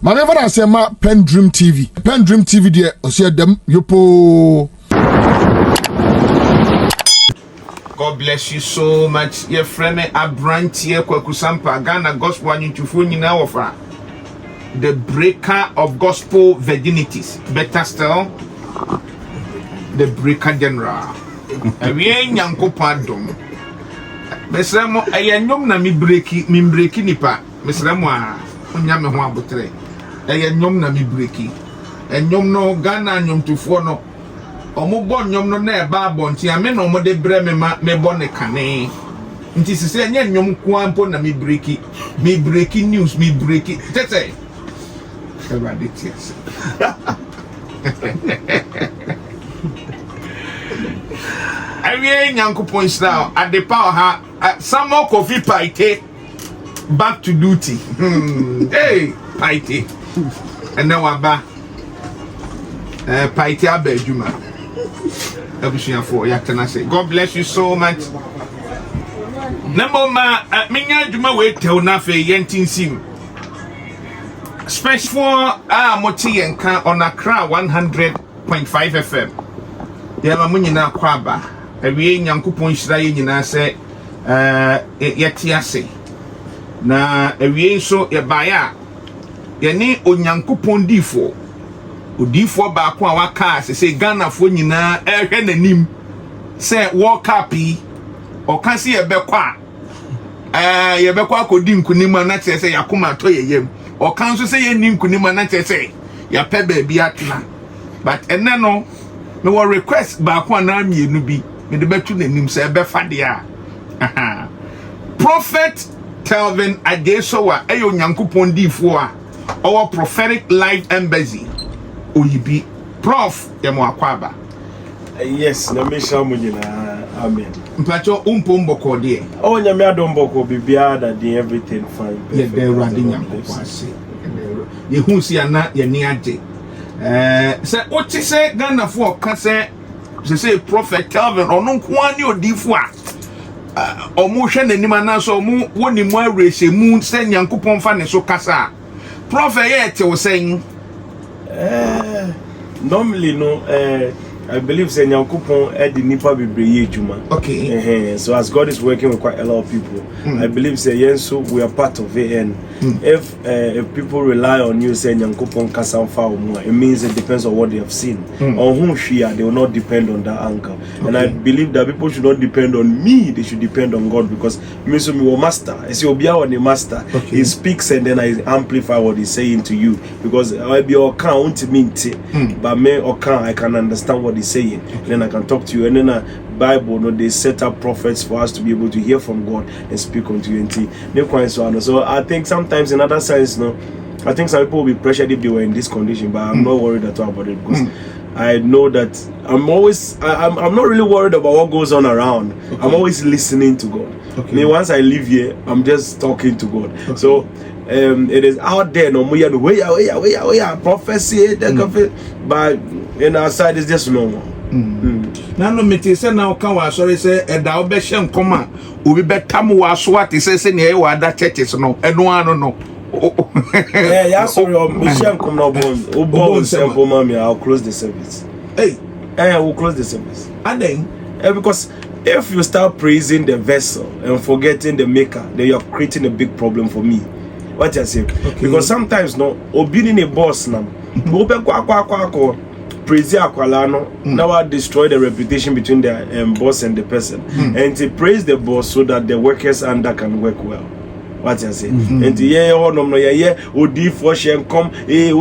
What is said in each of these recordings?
My never say ma PENDREAM TV. PENDREAM TV there. Osia dem yopo. God bless you so much. Your friend Abrantie Kwakusampa Ghana Gospel and Chufuni now offer the breaker of gospel virginities. Better still, the breaker general. We ain't yanko pardon. Mesramo ayanyom na mi breaki nipa. Mesramo onyame ho abotre. Ayanyom na mi breaki. Enyom no Ghana nyom tufo no. Omo bon nyom no na eba abonti ame no mo de bre me ma me bon ne kane nti sese nya nyom kwampo na me breaki news me breaki tete everybody tears awie nyankopon style at the power ha some more coffee paite back to duty hey paite and now aba paite abeduma. God bless you so much. Number ma minya juma we tell na fe yentin sim. Special for moti yenka on Accra 100.5 FM. Ya ma munyina kwaba. Awie nyankopon hyira ye nyina se yeti ase. Na awie so ye baya ye ni onyankopon difo. Odifo ba ko a waka se Ghana fo nyina ehwe nanim se world cup yi o kan se ye bekwa ye bekwa akodi nkunim na che se yakoma to yeyem o kan so se ye nim nkunim na che se ya pe ba bi atna but enne no me wo request ba ko na mienu bi me de betu nanim se be fade a prophet Telvin adeso wa eyo nyankopon difo a our prophetic life embassy Oyibi prof yemo akwaba. Yes, na me sha mujina amen. Mpacho umpombo ko de. Oh nyame adombo ko bibia that dey everything fine. Ye dey radi nyamko kwase. Ye hu si ana ye ni age. Se oti se Ghana fo ka se prophet Telvin ono nko ani odifo a omo hwe nanim ana so omo woni mu awrese mu se nyankopon fa ne so kasa. Prophet ye te wo sen normally no I believe say nyankopon the nipa bebree ejuma. Okay. So as God is working with quite a lot of people, I believe say yenso we are part of it, and if people rely on you say nyankopon kasa fa omo, it means it depends on what they have seen. On whom they will not depend on that anchor. Okay. And I believe that people should not depend on me, they should depend on God, because me so me master. As you be our master, he speaks and then I amplify what he's saying to you, because I be your account but me account I can understand what he's saying. Then I can talk to you, and then Bible no they set up prophets for us to be able to hear from God and speak unto you. So I think sometimes in other sense, no, I think some people will be pressured if they were in this condition, but I'm not worried at all about it, because I know that I'm not really worried about what goes on around. I'm always listening to God. I mean, once I leave here, I'm just talking to God. So it is out there no more prophecy, but in our side is just normal. Now no me say now can wa sorry say e da obehye nkoma obi betam wa so ate say ne e wa da churches no eno ano no yeah sorry Michelle come now bon simple mommy I'll close the service. We'll close the service. And then because if you start praising the vessel and forgetting the maker, then you're creating a big problem for me. What I say? Because sometimes no obeying a boss now praise now I destroy the reputation between the boss and the person, and to praise the boss so that the workers under can work well. What I say? And odi for shen come say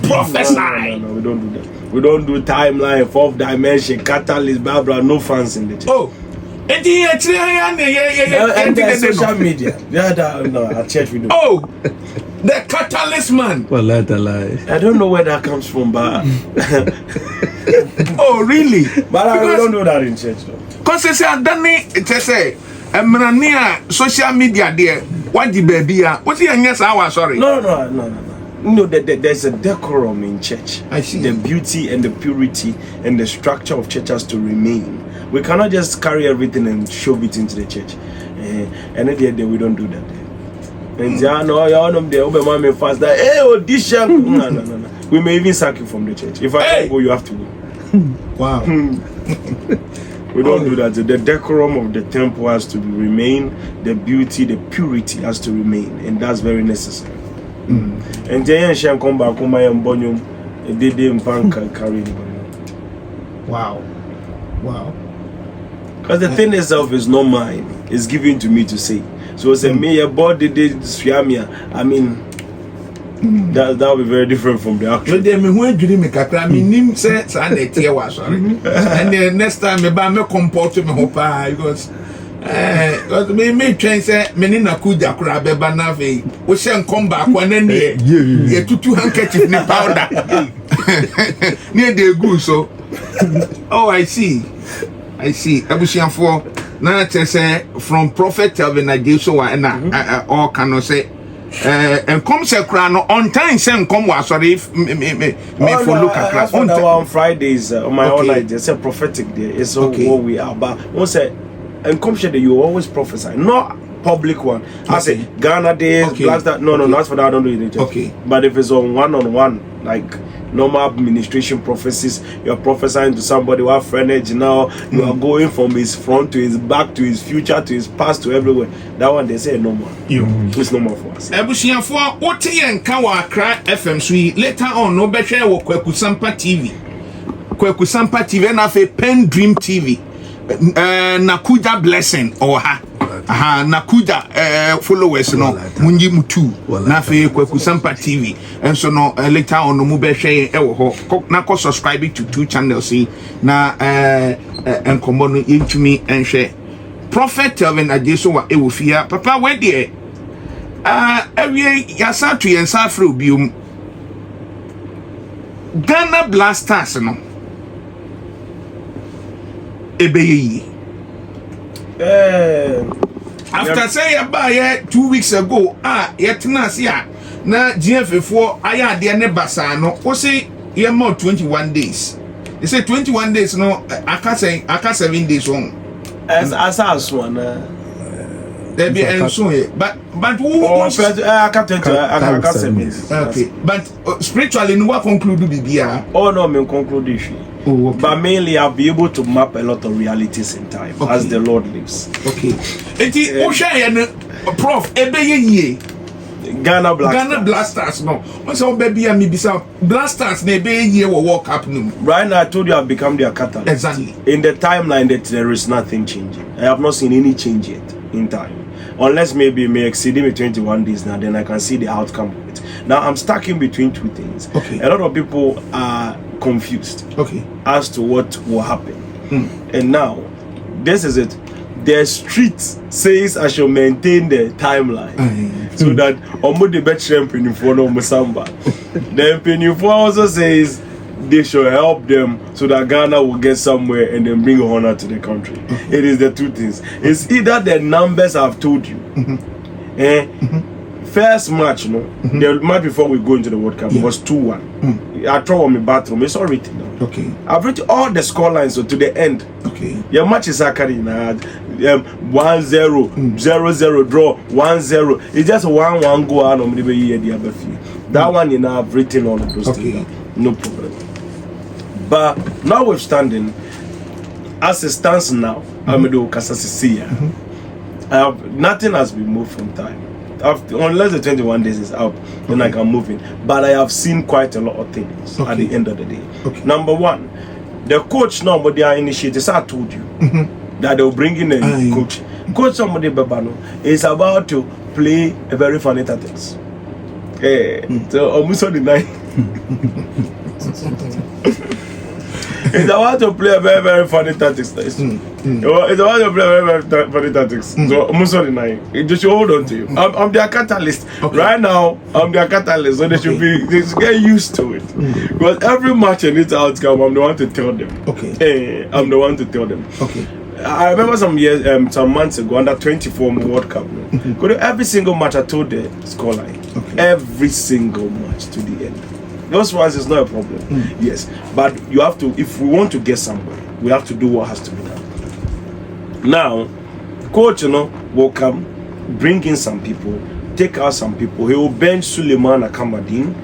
prophesy. No, we don't do that. We don't do timeline, fourth dimension, catalyst, blah no fans in the church. And the social media. No, at church we do. The catalyst man. Well, let a lie. I don't know where that comes from, but oh really? But we don't do that in church though. Because they say I done it say social media there. What the baby what the yes hour sorry. No, there's a decorum in church. I see. The beauty and the purity and the structure of church has to remain. We cannot just carry everything and shove it into the church. And at the end we don't do that. And no, you all know the Obe Mame fast that hey audition. No. We may even sack you from the church. If I don't go, you have to go. Wow. We don't do that. The decorum of the temple has to remain, the beauty, the purity has to remain, and that's very necessary. And then she come back home and bonium, they didn't carry. Wow. Because the thing itself is not mine, it's given to me to say. So say me your body did swamia. I mean that will be very different from the actual. But then when you make a crime, nim says and a tear was sorry. And then next time me comport me hopa because me train say menina kuja kurabe banafe. We shall come back one and yeah, two handkerchief ni powder. Near the goose so. Oh, I see. Abusian for now say from prophet Telvin Ajeso and all cannot say and come say crown on time say come was sorry if me follow kakra on Fridays on my own night they say prophetic there is what we are but one say and come share that you always prophesy not public one. I say Ghana days last that no not for that I don't do it. Okay. But if it's on one like normal administration prophecies, you're prophesying to somebody who have friendage now, you are going from his front to his back to his future to his past to everywhere. That one they say no more. It's no more for us. Ebusian for Ote and Kawa Cry FM sweet later on no better or Kwekusampa TV. Kwekusampa TV and have a PENDREAM TV. Nakuja blessing or Nakuja followers no munji mutu na fe Kwekusampa TV and so no later on no mube share na ko subscribe to 2 channels na enkomo no intumi enhwe prophet Telvin Ajeso wa ewofia papa we de ewie yasa to yensa afro biom Ghana Blasters no ebeye after say about 2 weeks ago yet na sia na GF4 aya de ne basa no o say ye more 21 days they say 21 days no aka 7 days on as one there be and so but who aka 7 days okay but spiritually no what conclude bibia no me conclude issue. But mainly I'll be able to map a lot of realities in time as the Lord lives. Okay. Prof, ebeye Ghana Blasters no. What's all baby and me bisa Blasters ne ebeye will walk up no. Right now I told you I've become their catalyst. Exactly. In the timeline that there is nothing changing. I have not seen any change yet in time. Unless maybe may exceed me 21 days now, then I can see the outcome of it. Now I'm stuck in between two things. Okay. A lot of people are confused as to what will happen. And now this is it. The street says I should maintain the timeline so that Omo the better penifo no musamba. The penifo also says they should help them so that Ghana will get somewhere and then bring honor to the country. It is the two things. It's either the numbers I've told you. First match, the match before we go into the World Cup was 2-1. I throw on my bathroom, it's all written down. Okay. I've written all the score lines to the end. Okay. Your match is Akari 1-0, 0-0 draw, 1-0. It's just 1-1 go out on the other few. That one, I've written all of those things. No problem. But notwithstanding, as it stands now, I'm going to nothing has been moved from time. Unless the 21 days is up, then I can move in. But I have seen quite a lot of things at the end of the day. Number one, the coach now, but they are initiated. I told you that they will bring in a coach. Coach somebody Babano is about to play a very funny tactics. So almost on the night. It's about to play a very, very funny tactics. It's about to play a very, very funny tactics. So, almost on the night. It just hold on to you. I'm their catalyst. Right now, I'm their catalyst. So they should get used to it. Because every match and its outcome, I'm the one to tell them. I'm the one to tell them. I remember some months ago, under 24 World Cup. Every single match I told the scoreline. Every single match to the end. Those ones is not a problem. Yes, but you have to, if we want to get somewhere, we have to do what has to be done. Now, coach, will come, bring in some people, take out some people. He will bench Suleiman Akamadin.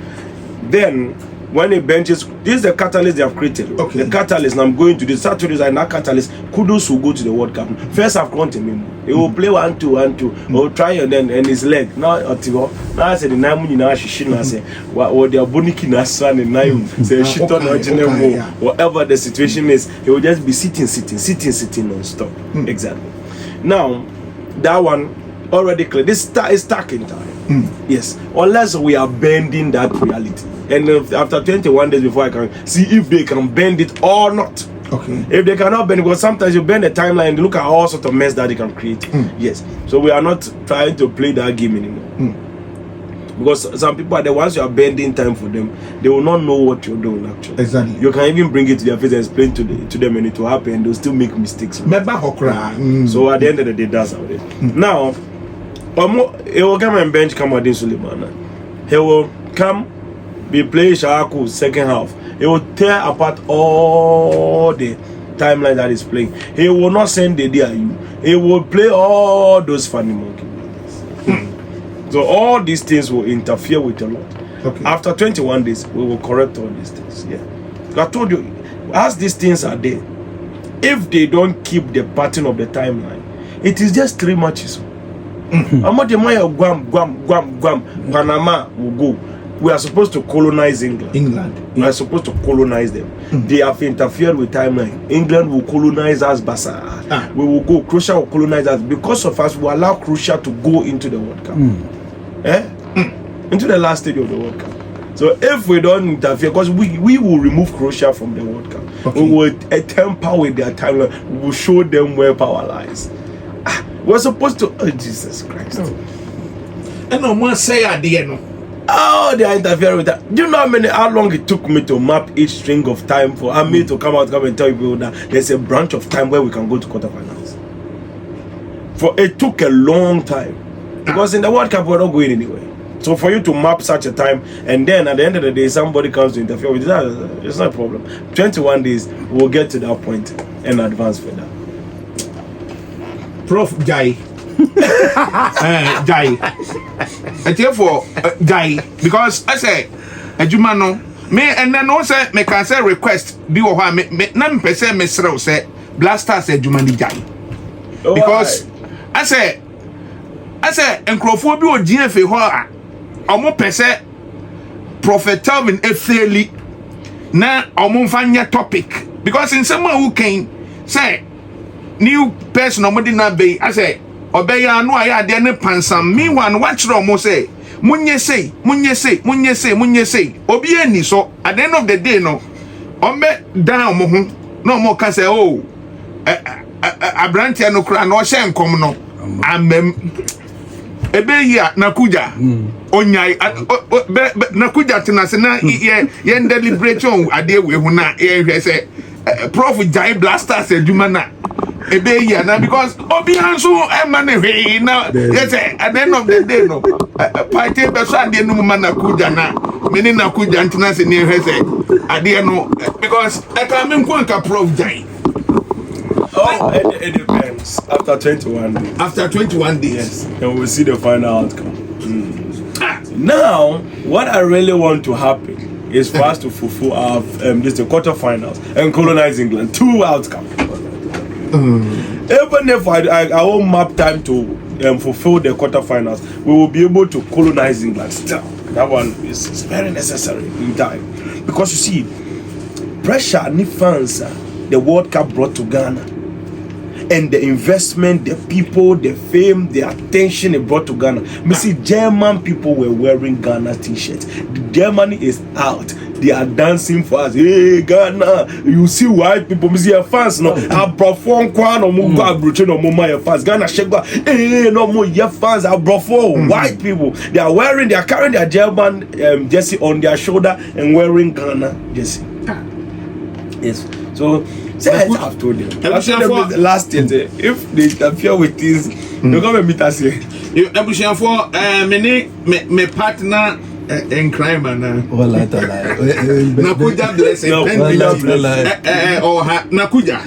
Then, when he benches, this is the catalyst they have created. Okay. The catalyst, and I'm going to the Saturdays and that catalyst. Kudus will go to the World Cup. First, I've gone to him. He will play 1-2. He will try and then and his leg. Now I said the Namu now she I say what they are boniki na son and now say shit on whatever the situation is, he will just be sitting non-stop. Exactly. Now that one already clear. This is stuck in time. Yes. Unless we are bending that reality. And after 21 days before I can see if they can bend it or not. Okay. If they cannot bend, because sometimes you bend the timeline and look at all sorts of mess that they can create. Yes. So we are not trying to play that game anymore. Because some people are the ones you are bending time for them, they will not know what you're doing actually. Exactly. You can even bring it to their face and explain to them when it will happen, and they'll still make mistakes. So at the end of the day, that's how it is. Now, he will come and bench Kamadin Suleiman. He will come, be playing Shaku second half. He will tear apart all the timeline that is playing. He will not send the DIU. He will play all those funny monkey. So all these things will interfere with a lot. Okay. After 21 days, we will correct all these things. Yeah. I told you, as these things are there, if they don't keep the pattern of the timeline, it is just 3 matches. Panama will go. We are supposed to colonize England. We are supposed to colonize them. They have interfered with timeline. England will colonize us, Basa. We will go. Croatia will colonize us. Because of us, we will allow Croatia to go into the World Cup. Into the last stage of the World Cup. So if we don't interfere, because we will remove Croatia from the World Cup. Okay. We will tamper with their timeline. We will show them where power lies. We're supposed to. Oh, Jesus Christ. And no one say at the end. Oh, they are interfering with that. Do you know how long it took me to map each string of time for me to come and tell people that there's a branch of time where we can go to quarterfinals? For it took a long time. Because in the World Cup, we're not going anywhere. So for you to map such a time, and then at the end of the day, somebody comes to interfere with that, it's not a problem. 21 days, we'll get to that point and advance further. Prof Jai. Jai. I tell for Jai because I say Ejumano me and then also me can say request be or me nam pese me say blasters Ejumani Jai because I say enkrofo bi o GFA ho a omo pese prophet Telvin efeli na omo fanya topic because in some who can say new person omo na be I say obeya no aya de ne pansam meanwhile what chro mo say munye say obi ani so at the end of the day no ombe down mo ho no mo ka say oh abrantia no kra no hye nkom no amem ebeya nakuja onyai nakuja tenase na ye deliberation ade we hu na ye hwe say prof Jai blasters aduma na ebeya na because obi hanso emane hwe na yes at the end of the day no party be so ade no na nakuja na meni nakuja tenase ne hwe say ade no because I can me nka prof Jai. Oh, it depends. After 21 days. After 21 days. Yes. And we'll see the final outcome. Now, what I really want to happen is for us to fulfill our the quarterfinals and colonize England. 2 outcomes. Even if I won't map time to fulfill the quarterfinals, we will be able to colonize England still. That one is very necessary in time. Because you see, pressure and fans the World Cup brought to Ghana. And the investment, the people, the fame, the attention it brought to Ghana. Me see German people were wearing Ghana t-shirts. Germany is out. They are dancing for us. Hey Ghana, you see white people. Me see your fans no. I perform kwa no mo go abroche no mo my fans. Ghana shegwa. Hey no mo your fans. I perform white people. They are carrying their German jersey on their shoulder and wearing Ghana jersey. Yes. So. I've told them. Last year, if they interfere with things, they're going to meet us here. You ambition for me partner in crime and Nakuja blessing or Nakuja.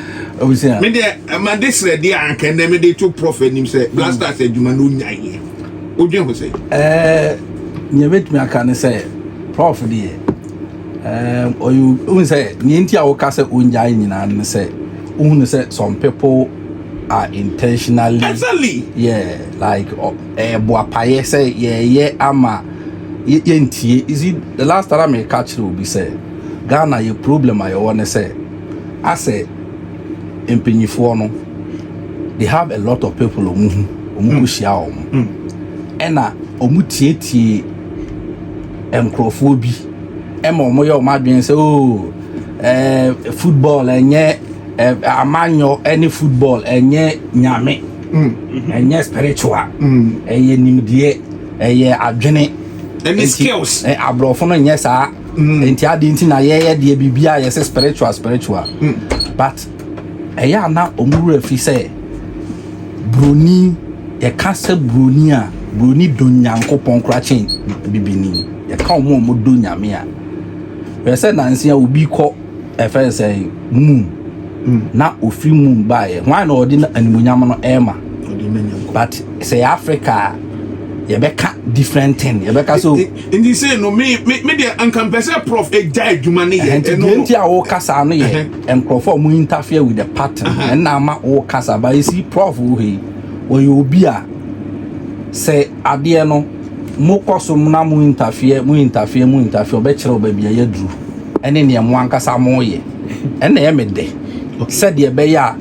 Me there, man, this ready and can they to prophet him say blasters said you manu nyai. What do you say? You met me, I can say, Prof. Dear. Or you say, Nketia or Casa Unjain and say, some people are intentionally. Exactly. Yeah, like Boapaye say, yeah, ama. Is it the last time I catch you will be say, Ghana, your problem, I want to say. I say, in Piniforno, they have a lot of people who share. And omutieti encrophobia. Emma moyo madwen say oh football enye amanyo any football enye nyame enye spiritual enye nimdie enye adwene any skills abrofo no enye saa enti ade enti na ye de bibia ye say spiritual but eya na omuru afi say broni ye kasa broni a broni donyankopon kra chen bibini ye ka omo do nyame a we say nansia obi ko e fe say moon na ofi moon bae why na odi animunyam no ema but say Africa ye beka different thing ye beka so indi say no me dey encompass prof e jai adwuma ne ye enti a wo kasa no ye enkrofo mu interfere with the pattern and na ma wo kasa ba you see prof wo he when you obi a say ade no mo koso na mu interfere obe kire oba bia ya duru ene ne mo ankasa mo ye ene ye mede said ye be ya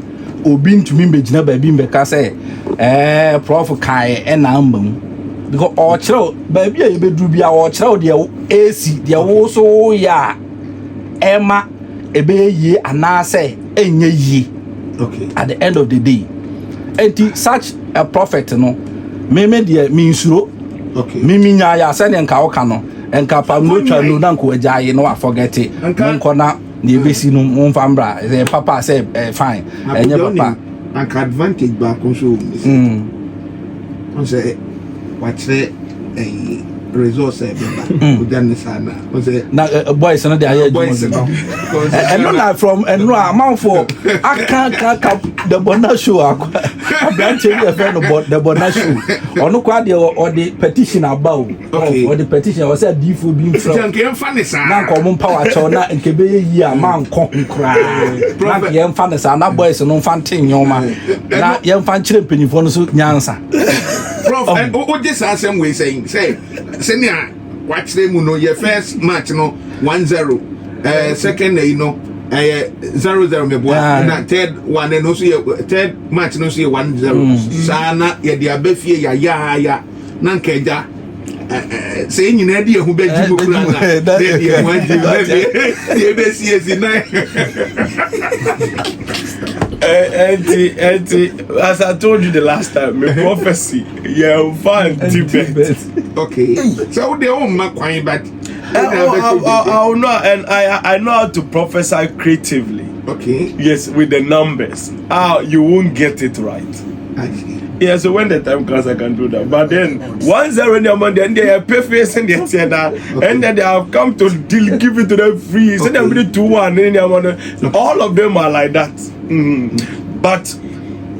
obi ntumi begina ba bi mbeka say prof kai ena ambam because o kire ba bia ye be duru bia o kire de AC de wo so ya ema ebe ye anase enye yi okay at the end of the day enti such a prophet no me de me nsuro okay mimi nya ya se ne nka woka no nka pa no twa no na nko agyaye no forget it nko na na ebesi no mfa mbra papa say fine enye papa anka advantage ba ko so on say watre resource beba ojan sana on say na boys no dey aye boys no and no from and no amount for aka the bona show branch here friend the bona show onu kwa dey or the petition about or the petition was say difo bi from nke emfa ne sa na nko mo power chow na nke be yi a man ko nkra na ye emfa ne sa na boys no mfa nten nyoma na ye mfa nkire penifo no so nyansa prof o just asem we saying say senior watch them no your first match no 1-0 second you know 0-0 me boy na third one no so third match no so 1-0 sana ye dia befie ya na nkeja say nyina de ehu beji mo kura na de wanji ye be sie na as I told you the last time, my prophecy, yeah, fine debate. Okay. So they all make quite but I know, and I know how to prophesy creatively. Okay. Yes, with the numbers. You won't get it right. I see. Yeah, so when the time comes, I can do that. But then 1-0 in your money, then they are pay face and they say that, and then they have come to give it to them free. So they're really 2-1 in your money. All of them are like that. But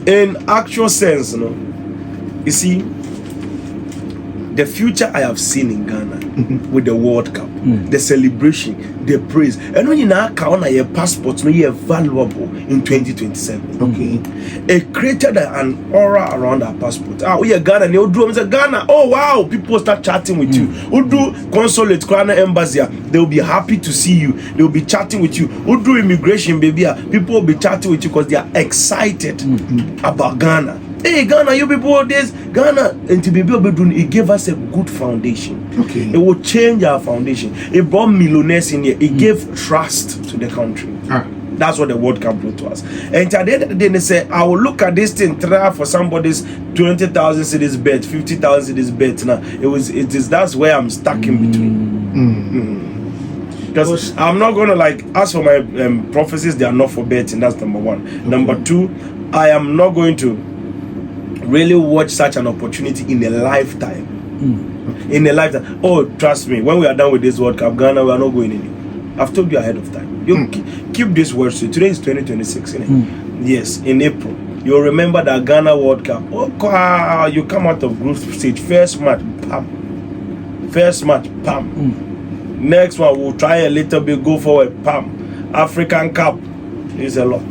in actual sense, you see, the future I have seen in Ghana with the World Cup, the celebration, the praise, and when you now count your passport, no, you're valuable in 2027. Okay, it created an aura around our passport. We are Ghana, you do Ghana. Oh wow, people start chatting with you. Who do consulate, Ghana embassy? They will be happy to see you. They will be chatting with you. Who do immigration, baby? People will be chatting with you because they are excited about Ghana. Hey Ghana, you people this Ghana and to be able to do it gave us a good foundation. Okay. It will change our foundation. It brought millionaires in here. It gave trust to the country. That's what the World Cup brought to us. And at the end of the day, they say, I will look at this thing, try for somebody's 20,000 cedis bet, 50,000 cedis bet. Now that's where I'm stuck in between. Because I'm not gonna like as for my prophecies, they are not for betting. That's number one. Okay. Number two, I am not going to really watch such an opportunity in a lifetime. Okay. In a lifetime. Oh, trust me, when we are done with this World Cup, Ghana, we are not going anywhere. I've told you ahead of time. You keep this word. So today is 2026, isn't it? Yes, in April. you'll remember that Ghana World Cup. Oh, you come out of group stage, first match, pam. First match, pam. Next one, we'll try a little bit, go forward, pam. African Cup is a lot.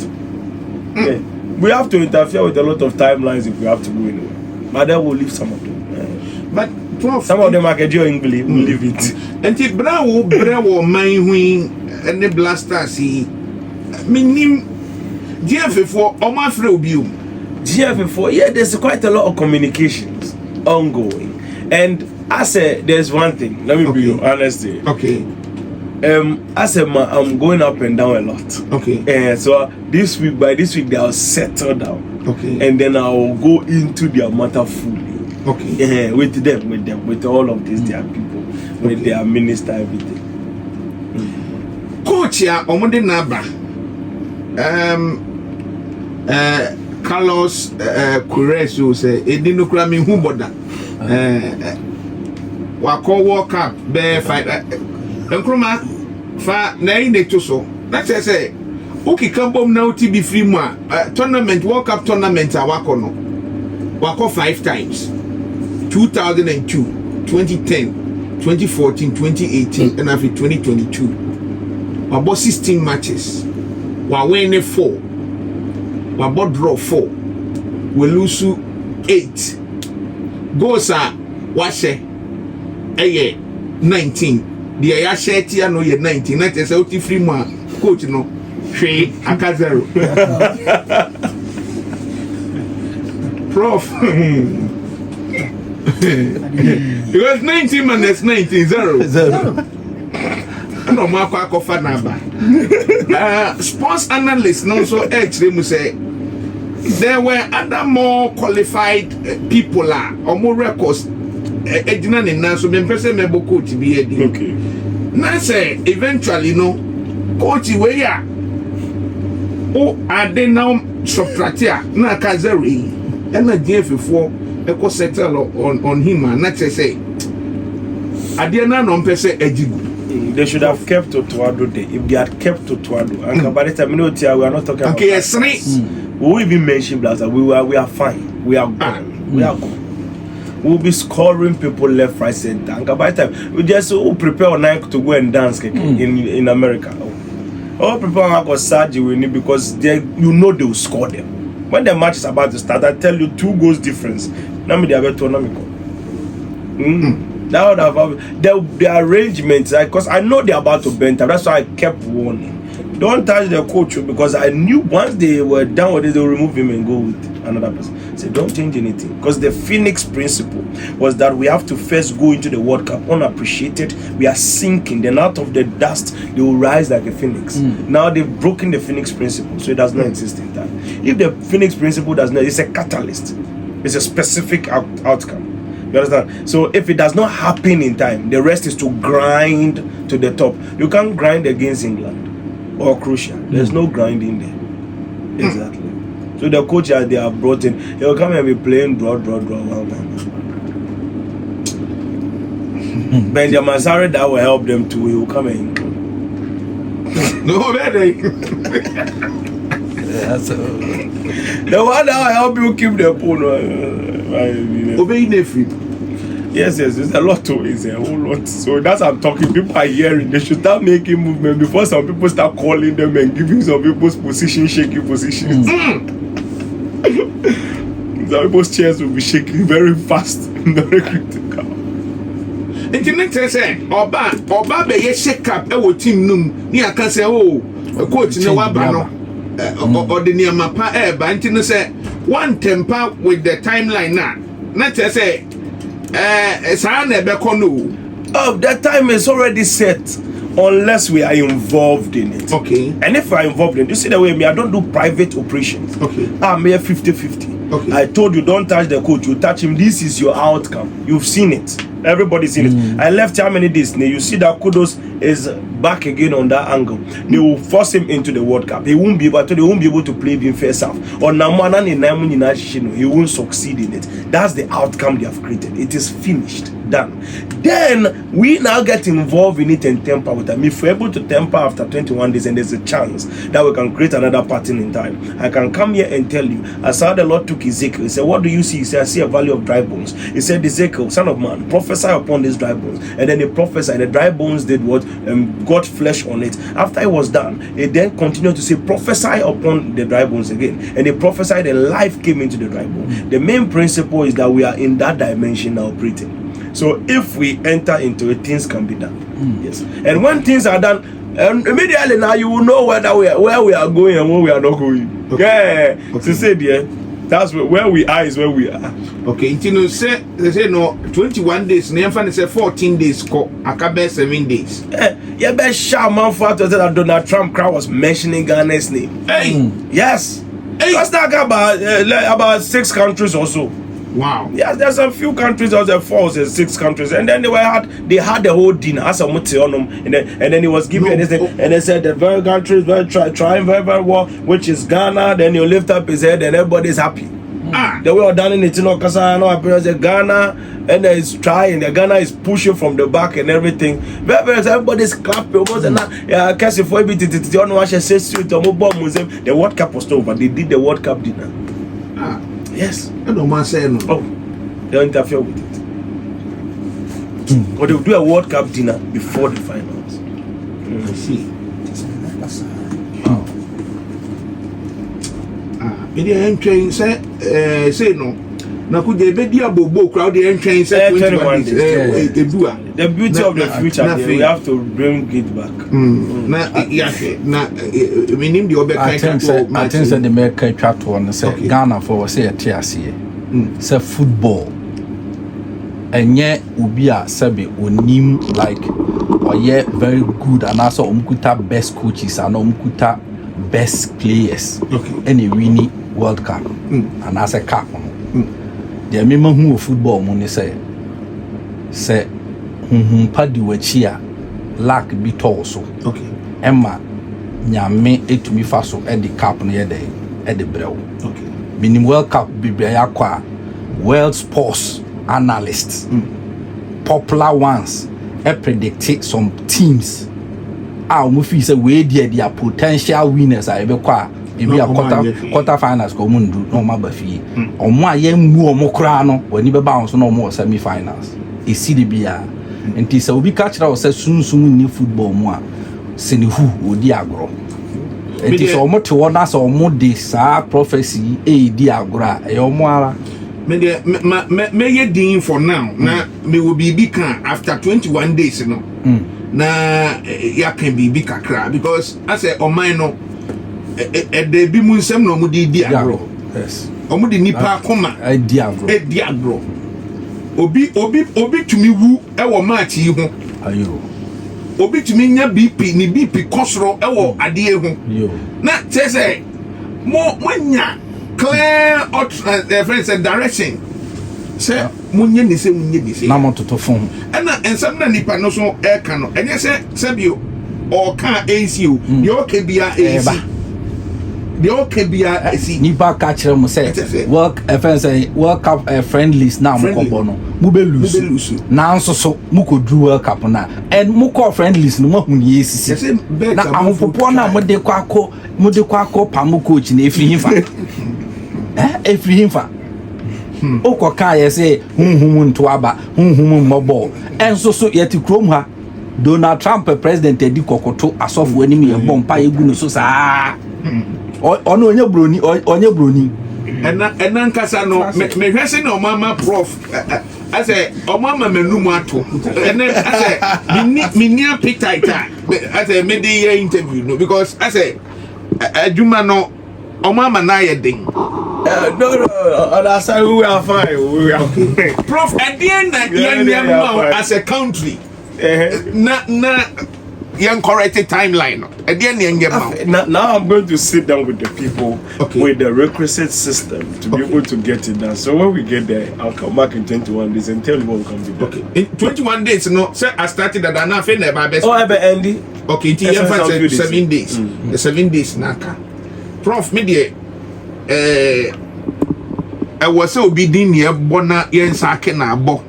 Yeah. We have to interfere with a lot of timelines if we have to go anywhere. But then we'll leave some of them. But some of them are English, we'll leave it. And if Bravo, my wing, and the blasters, see, minim, GF4, or my friend, GF4, yeah, there's quite a lot of communications ongoing. And I said, there's one thing, let me be honest here. Okay. I said, I'm going up and down a lot. Okay. So by this week, they'll settle down. Okay. And then I'll go into their matter fully. Okay. With all of this, their people, with their minister, everything. Coach ya omode naba. Carlos Cureso say edino kura mi hu boda. Wako World Cup be fight. Nkruma fa na ine to so. Na say okay kambom na oti bi free mu a tournament World Cup tournament a wako no. Wako 5 times. 2002, 2010, 2014, 2018 and after 2022. We bought 16 matches. We win 4. We bought draw 4. We lose 8. Goals are washe 19. The ayashe tia no ye 19. That is out free ma coach no. She aka 0. Prof. It was 19 minus 19, 0. No more for number. Sports analysts also actually say there were other more qualified people or more records. So me person me bo coach be okay. Now say eventually no coach where ya. Oh, are they now subtractia na ka 0 and a GF4 eko settle on him and not say Adiana non pese ejigu. They should have kept Otuado there. If they had kept Otuado, and by the time we are not talking okay, about we will even mention Blazer. We are fine. We are good. We are good. We'll be scoring people left, right, center. And by the time we just prepare Nike to go and dance in America. All people are going to Saji because they will score them. When the match is about to start, I tell you 2 goals difference. Now me they are tournament. That would have the arrangements, because I know they're about to bend. That's why I kept warning. Don't touch the coach because I knew once they were done with it, they'll remove him and go with another person. So don't change anything. Because the Phoenix principle was that we have to first go into the World Cup unappreciated. We are sinking. Then out of the dust, they will rise like a phoenix. Now they've broken the Phoenix principle, so it does not exist in time. If the Phoenix principle does not, it's a catalyst. It's a specific outcome. You understand? So if it does not happen in time, the rest is to grind to the top. You can't grind against England or Croatia. There's no grinding there. Exactly. So the coach they are brought in, he'll come and be playing draw. Benjamin Sarri that will help them too. He will come in. No, really. The one that will help you keep the pool. Obey the Yes, there's a lot to it. It's a whole lot. So that's what I'm talking. People are hearing. They should start making movement before some people start calling them and giving some people's position shaking positions. Some people's chairs will be shaking very fast, very critical. Internet say, Oba be ye shake up e team num. Ni aka say oh, coach no wa ba no. Or the near mapa ba nti say one temper with the timeline na. Na say oh, that time is already set unless we are involved in it. Okay. And if we are involved in it, you see the way I don't do private operations. Okay. I'm here 50-50. Okay. I told you don't touch the coach, you touch him. This is your outcome. You've seen it. Everybody's seen it. I left how many days? You see that Kudos is back again on that angle. They will force him into the World Cup. He won't be able to play him first half. Or he won't succeed in it. That's the outcome they have created. It is finished. done. Then we now get involved in it and temper with them. If we're able to temper after 21 days, and there's a chance that we can create another pattern in time, I can come here and tell you, as how the Lord took Ezekiel, he said, what do you see? He said, I see a valley of dry bones. He said, Ezekiel, son of man, prophesy upon these dry bones. And then he prophesied. The dry bones did what? Got flesh on it. After it was done, he then continued to say, prophesy upon the dry bones again. And he prophesied and life came into the dry bone. The main principle is that we are in that dimension now operating. So if we enter into it, things can be done. Yes. And when things are done, immediately now you will know where we are going and where we are not going. Okay. Yeah. Okay. So say there, that's where we are is where we are. Okay. You know, say they say no 21 days. Never say 14 days. Akabe 7 days. Yeah, be sure man for that Donald Trump crowd was mentioning Ghana's name. Hey. Yes. Hey. Let's talk about 6 countries or so. Wow. Yes, there's a few countries, there was 4 or 6 countries, and then they had the whole dinner as a mutionum, and then he was giving and they said the very countries were trying very, very well, which is Ghana. Then you lift up his head and everybody's happy. They were done in it, you know, because I know appearance Ghana, and he's trying, the Ghana is pushing from the back and everything. Everybody's clapping almost and I guess if we be the World Cup was over. They did the World Cup dinner. Yes. I don't mind saying no. Oh, they'll interfere with it. But they'll do a World Cup dinner before the finals. I see. Maybe I'm trying say no. Now could they be the bobo crowd the train say 21 days. The beauty of the future, we have to bring it back. We need the other I think that the American chat one say Ghana for say a TRC. Say football. And yet Ubia Sabi onim like or yet very good and also umkuta best coaches and umkuta best players. Okay. Any winning World Cup and as a cup. The member who football money say padi wachia lack be torso. Okay. Emma nyame etumi faso e the cup no yede e the brew. Okay. Minim World Cup bibia kwa world sports analysts popular ones predict some teams we feel say we their potential winners are be kwa if we are quarter finals go mundu no ma ba fie omo ayemmu omo kra no wani be bounce no omo semi finals e si de bia enti se obi ka kira o se sunsun ni football mu a se ne hu odi agro enti so omo te wona so omo de sa prophecy e di agro a e omo ara me ye din for now na me will be can after 21 days no na ya can be big kakra because I say o mine no e bi mu nsem no mu di agro yes o mu di nipa koma e di agro obi tumi wu e wo match yi ho ayo obi tumi nya BP kosoro e wo ade ho yo na say mo nya clear friends and direction say munye ni se na mo toto fon na ensam na nipa no so e ka no enye se bio o ka ACU yo ke bia AC the okay bia AC nipa ka kire mo say work friends World Cup friendlies na mo ko bono mu be lose na nso so mu ko do World Cup na and mu ko friendlies no mo hu ni esisi na ahopopo na mo de kwako pa mu coach na efiri hinfa efiri hinfa oko ka ye say hunhum nto aba hunhum mmobo enso so yeti krom ha Donald Trump president edi kokoto asofo anim ye bompa egu no so saa ono onye broni ena nkasa no me hwese na omama prof ase omama menumu ato ene ase minni appetite ase me dey interview no because ase adwuma no omama na ye den no that's how we are fine okay. Prof at the end as a country na young corrected timeline at the end now I'm going to sit down with the people with the requisite system to be able to get it done. So when we get there, I'll come back in 21 days and tell you what we can do. Okay. In 21 days, no, sir, I started at an affair by best. Oh, I be Andy. Okay, until 7 days. The 7 days naka. Prof media I was so obedient here bona yen sake na abo.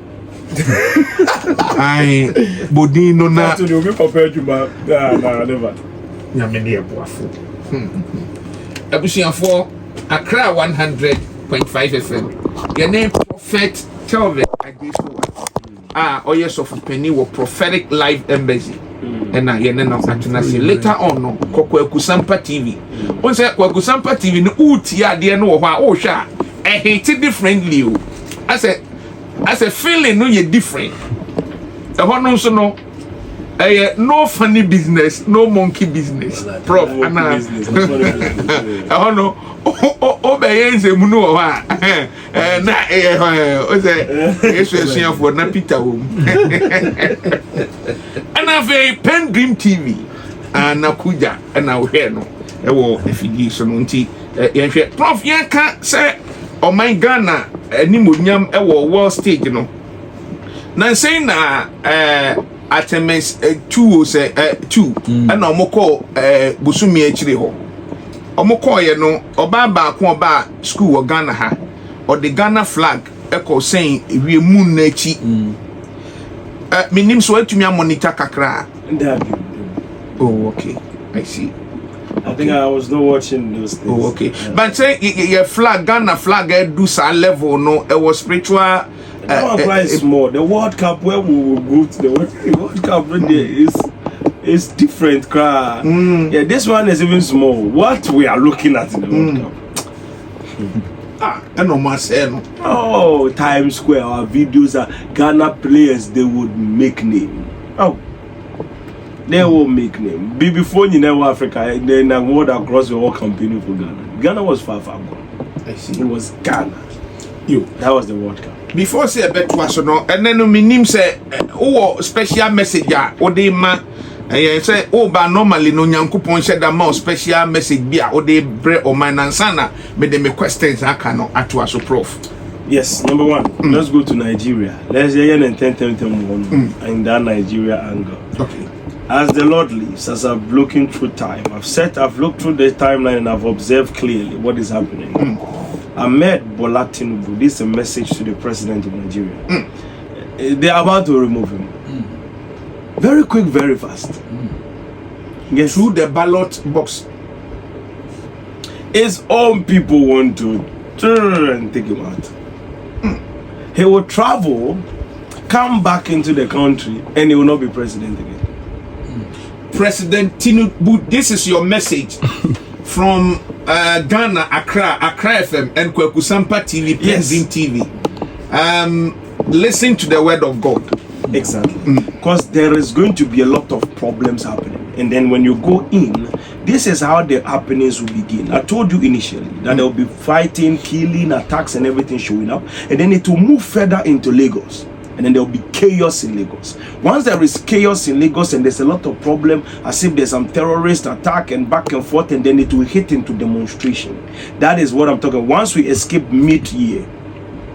I Bodino na. So you'll be prepared to never. Nyamene eboafo. Abusiafo Accra 100.5 FM. Your name Prophet Telvin yes of penny were prophetic live embassy. And I later on no Kwakusampa TV. Once Kwakusampa TV no utia de no wa sha I hate it differently. As a feeling no you different. The one so no no funny business, no monkey business. Prof, Anna. I don't know. Obeyenze munu wa. Na yesu for na Peter home. Ana ve PENDREAM TV. Ana kuja ana hwe no. Ewo efigi so no nti yenhwe Prof yanka say o my Ghana animonyam ewo world stage no. Na say na Atemes 2 say 2 and omoko busumi akire ho omoko ye no oba ba ko oba school wo Ghana ha or the Ghana flag eko saying we moon na chi minim so atumi monitor kakra. Oh okay, I see. I think I was not watching those things. Oh okay, but say your flag Ghana flag do sa level no it was spiritual. Quite small. The World Cup where we will go to the World Cup is different. Yeah, this one is even small. What we are looking at in the World Cup. I know myself. Oh, Times Square. Our videos are Ghana players. They would make name. Oh, they will make name. Before you know Africa, then the world across the whole campaigning for Ghana. Ghana was far gone. I see. It was Ghana. That was the World Cup. Before say a bet was no, and then we name say special message ya o de ma say ba normally no Nyankopon said that more special message bia o de bre o man ansana me de me questions aka no ato aso Prof. Yes, number one, let's go to Nigeria. Let's hear and in that Nigeria angle. Okay. As the Lord lives, as I've looking through time, I've looked through the timeline and I've observed clearly what is happening. Ahmed Bola Tinubu, this is a message to the president of Nigeria. They are about to remove him. Very quick, very fast. Yes. Through the ballot box. His own people want to turn and take him out. He will travel, come back into the country, and he will not be president again. President Tinubu, this is your message from Ghana, Accra FM, and Kwakusampa TV, PENDREAM TV. Listen to the word of God. Exactly. Because there is going to be a lot of problems happening. And then when you go in, this is how the happenings will begin. I told you initially that there will be fighting, killing, attacks, and everything showing up. And then it will move further into Lagos. And then there will be chaos in Lagos. Once there is chaos in Lagos and there's a lot of problem, as if there's some terrorist attack and back and forth, and then it will hit into demonstration. That is what I'm talking. Once we escape mid-year,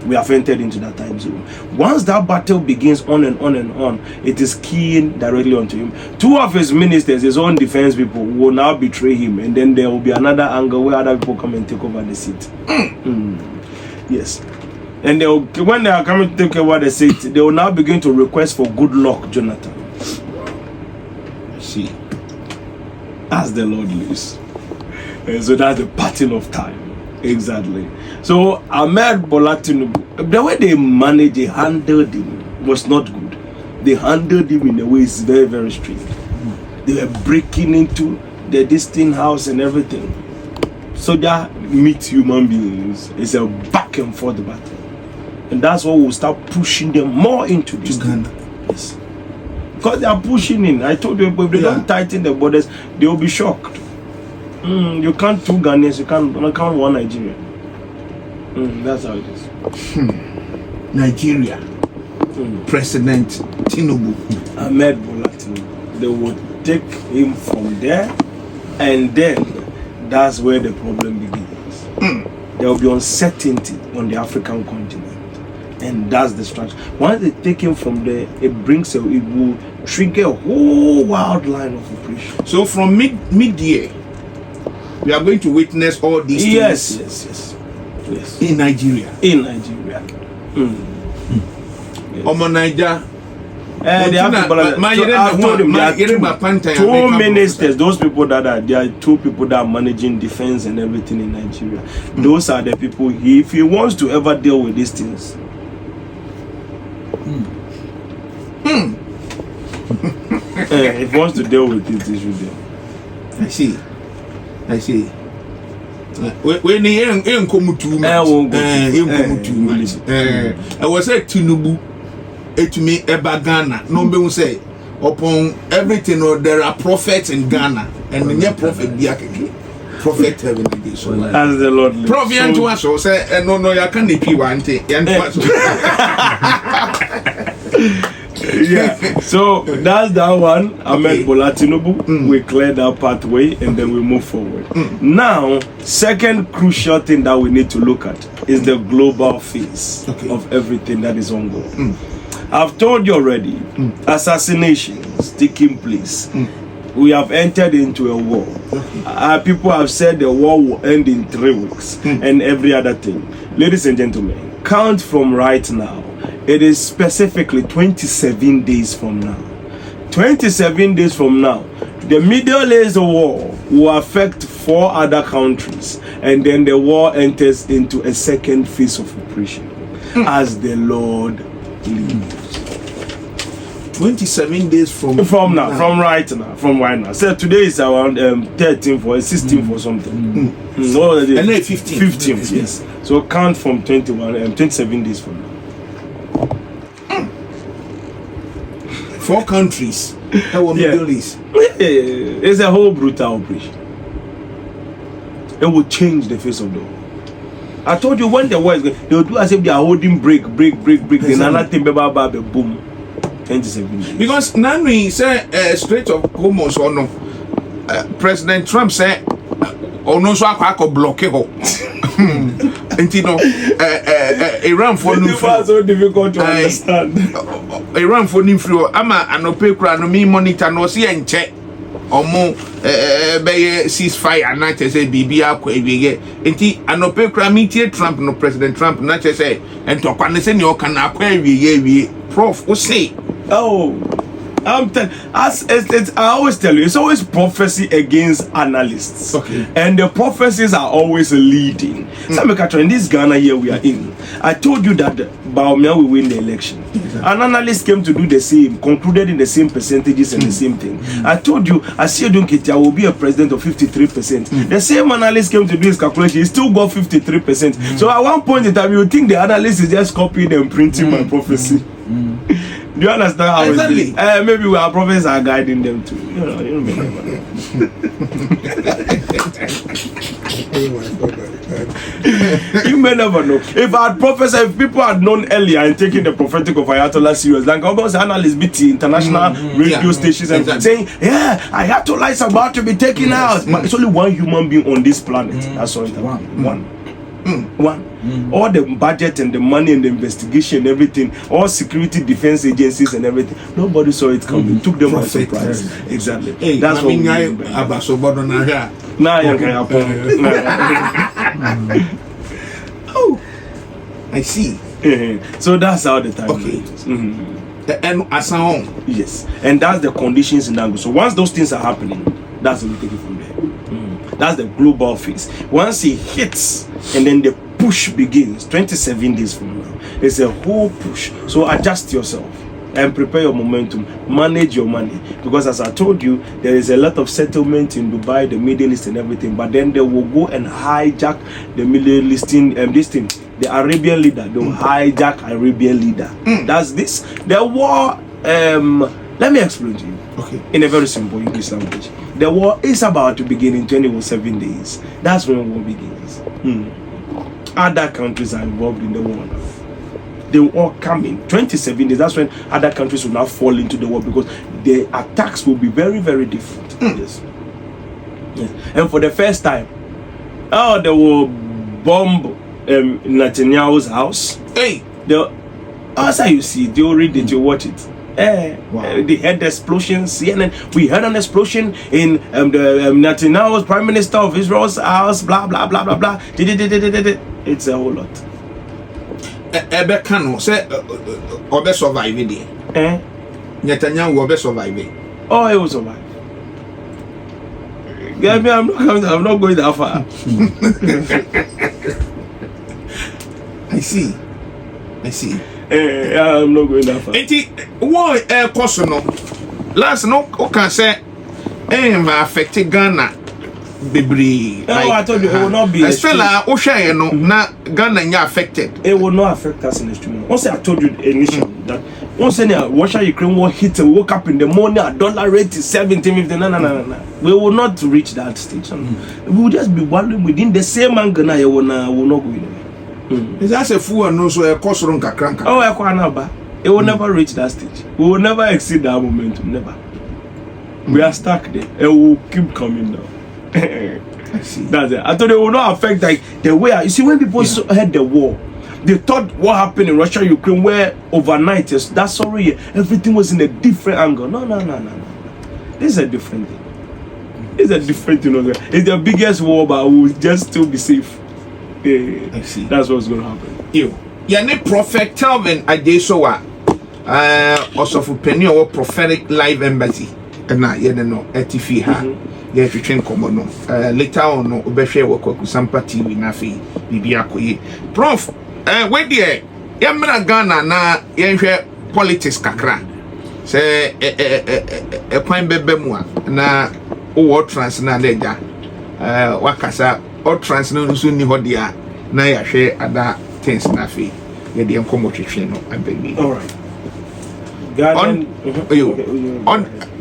we have entered into that time zone. Once that battle begins on and on and on, it is keying directly onto him. Two of his ministers, his own defense people, will now betray him, and then there will be another angle where other people come and take over the seat. Yes. And when they are coming to take over the seat, they will now begin to request for good luck, Jonathan. See, as the Lord lives. And so that's the pattern of time. Exactly. So Ahmed Bola Tinubu, the way they managed, they handled him was not good. They handled him in a way is very, very strange. They were breaking into the distant house and everything. So that meet human beings is a back and forth battle. And that's what will start pushing them more into this Ghana. Yes. Because they are pushing in. I told you, if they don't tighten the borders, they will be shocked. You can't two Ghanaians, you can't one Nigeria. That's how it is. Nigeria. President Tinubu. Ahmed Bola Tinubu. They will take him from there, and then that's where the problem begins. There will be uncertainty on the African continent. And that's the structure. Once they take him from there, it will trigger a whole wild line of operation. So from mid-year, we are going to witness all these things. Yes. In Nigeria. In Nigeria. Omo Naija. They have to balance. I've told him there are two ministers. Those people there are 2 people that are managing defense and everything in Nigeria. Those are the people. If he wants to ever deal with these things, if he wants to deal with it, he should deal. I see. When he ain't come too much. I was said Tinubu. It me eba Ghana. No be say upon everything there are prophets in Ghana and the prophet biakeke. Prophet heaven so as the Lord lives. Prophet to us so say no ya can the one thing. Yeah, so that's that one. Ahmed Bola Tinubu. We clear that pathway and then we move forward. Now, second crucial thing that we need to look at is the global phase of everything that is ongoing. I've told you already, assassinations taking place. We have entered into a war. People have said the war will end in 3 weeks and every other thing. Ladies and gentlemen, count from right now. It is specifically 27 days from now. 27 days from now, the Middle East war will affect 4 other countries, and then the war enters into a second phase of operation as the Lord leads. 27 days from now, from right now. So today is around 13th or 16th or something. And then 15th, yes. So count from 27 days from now. 4 countries that were Middle East. It's a whole brutal operation. It will change the face of the world. I told you when the war is going, they will do as if they are holding break. Then another thing, boom. 27 days. Because now we say Strait of Hormuz or no, President Trump said, "Oh no, so I could block it." And you know, Iran for new so difficult to understand. Iran for new flow. Ama anope kura no me monitor no see and check. Omo ceasefire na say bibi akwa ewiege. Enti anope kura me tie Trump no President Trump na say ento kwane se ne o kana akwa ewiege prof o say. Oh, I always tell you, it's always prophecy against analysts. And the prophecies are always leading. So in this Ghana here we are in, I told you that Baumia will win the election. An analyst came to do the same, concluded in the same percentages and the same thing. I told you, Asiedu Nketia will be a president of 53%. The same analyst came to do his calculation, he still got 53%. So at one point in time, you think the analyst is just copying and printing my prophecy. Do you understand how exactly. Maybe our prophets are guiding them too. You may never know. You may never know. If I had prophesied, if people had known earlier and taken the prophetic of Ayatollah serious, like almost analysts BT international radio stations and saying, yeah, Ayatollah is about to be taken out. But it's only one human being on this planet. That's all. One. All the budget and the money and the investigation and everything, all security defense agencies and everything, nobody saw it coming. Took them by surprise. Exactly. Hey, that's what we Oh, I see. So that's how the time is. And as a home. Yes. And that's the conditions in Angola. So once those things are happening, that's what we take it from there. That's the global phase. Once it hits and then the push begins 27 days from now, it's a whole push. So adjust yourself and prepare your momentum, manage your money, because as I told you, there is a lot of settlement in Dubai, the Middle East and everything, but then they will go and hijack the Middle Eastern the Arabian leader. They will hijack Arabian leader. That's this. The war, let me explain to you. In a very simple English language. The war is about to begin in 27 days. That's when war begins. Other countries are involved in the war now. They will all come in 27 days. That's when other countries will now fall into the war, because the attacks will be very, very different. Yes. And for the first time, they will bomb Netanyahu's house. As you see, they will read it, you watch it. They had the explosions. We heard an explosion in the Netanyahu's Prime Minister of Israel's house. Blah blah blah blah blah. It's a whole lot. ebe kano say obe survive there. Netanyahu will be surviving. Oh, he will survive. Yeah, I'm not going that far. I see. I'm not going that far. Why question no? Last no can say affected Ghana. I told you it will not be. Na Ghana nya affected. It will not affect us in extreme. Once I told you initially that once Russia Ukraine war hit and woke up in the morning, dollar rate is 17.50. No. We will not reach that stage. We will just be wondering within the same angle. Now will not go in. Is that a fool and also a cost run crank? Oh, I can't. It will never reach that stage. We will never exceed that momentum. Never. We are stuck there, and we will keep coming down. I see. That's it. I thought it will not affect like the way. You see, when people had the war, they thought what happened in Russia, Ukraine, where overnight that's sorry, everything was in a different angle. No. This is a different thing. It's a different thing. It's the biggest war, but we will just still be safe. I see. That's what's going to happen. Yeah, ne prophet Telvin Adesoa. Also for penny or prophetic live embassy. And na no etifi ha. Yeah, twetwen komo no. Later on no obehwe wokwaku Sampa TV na fe bibia koye. Prof, we there yamra Ghana na yenhwe politics kakra. Se kwan bebe mu a na o trans na leja. Wakasa o trans no so ni ho dia na yahwe ada things na fe. Ye de enkomo twetwen no abegi. All right. On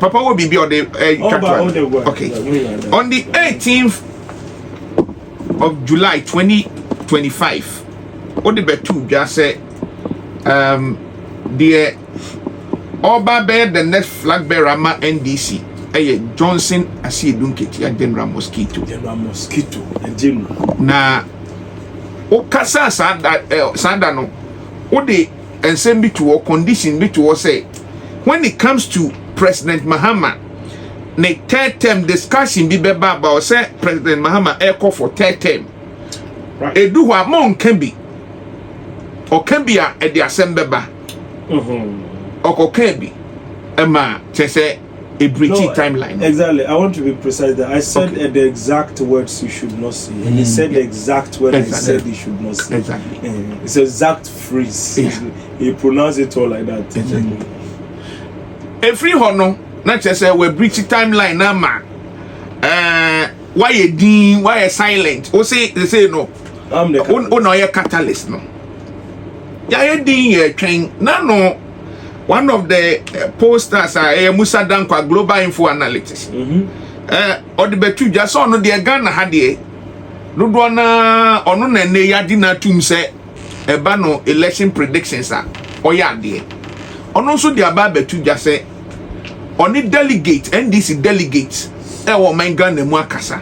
Papa will be on the okay. On the 18th of July 2025, what the betu just say the Oba bear the next flag bearer NDC Johnson Asiedu Nketia General Mosquito and General na okasa sada no ode and send me to a condition me to say when it comes to President Mahama ne third term discussion be about say President Mahama echo for third term right edu wa mon can be or can be at the assembly ba or can be ema say a breachy timeline. Exactly. I want to be precise that I said the exact words you should not say. And he said the exact words he said he should not say. Exactly. It's exact phrase. He pronounced it all like that. Exactly. Every honor, not just say we breachy timeline na ma. Why a dean? Why a silent? Or say they say no. I'm the catalyst. Oh no, you're catalyst no. Yeah, dean train. No. One of the posters are Musa Dankwa Global Info Analytics. Or the betu just on the Ghana hadie. No dwana ono na ne yadina tum se ebano election predictions are oyadie. Ono so the aba betu just say oni delegate NDC delegates wo man Ghana mu akasa.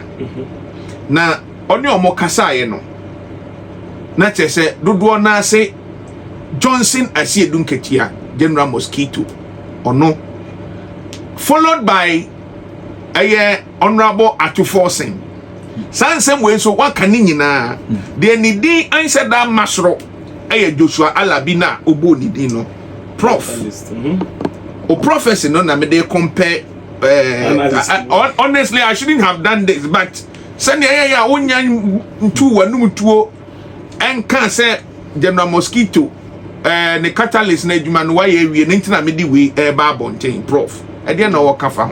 Na oni omo kasa ye no. Na chese dodo na say Johnson Asiedu Nketia General Mosquito or no, followed by a honorable Atu Forson. Same way, so what can you na? The need answer that masro a Joshua Alabi na Ubuni dino prof or prophecy no na me they compare. Honestly, I shouldn't have done this, but send ya onyan 2 1 2 and can say General Mosquito. The catalyst na adwuma no why we na me di we ba bonten prof e dey na work afa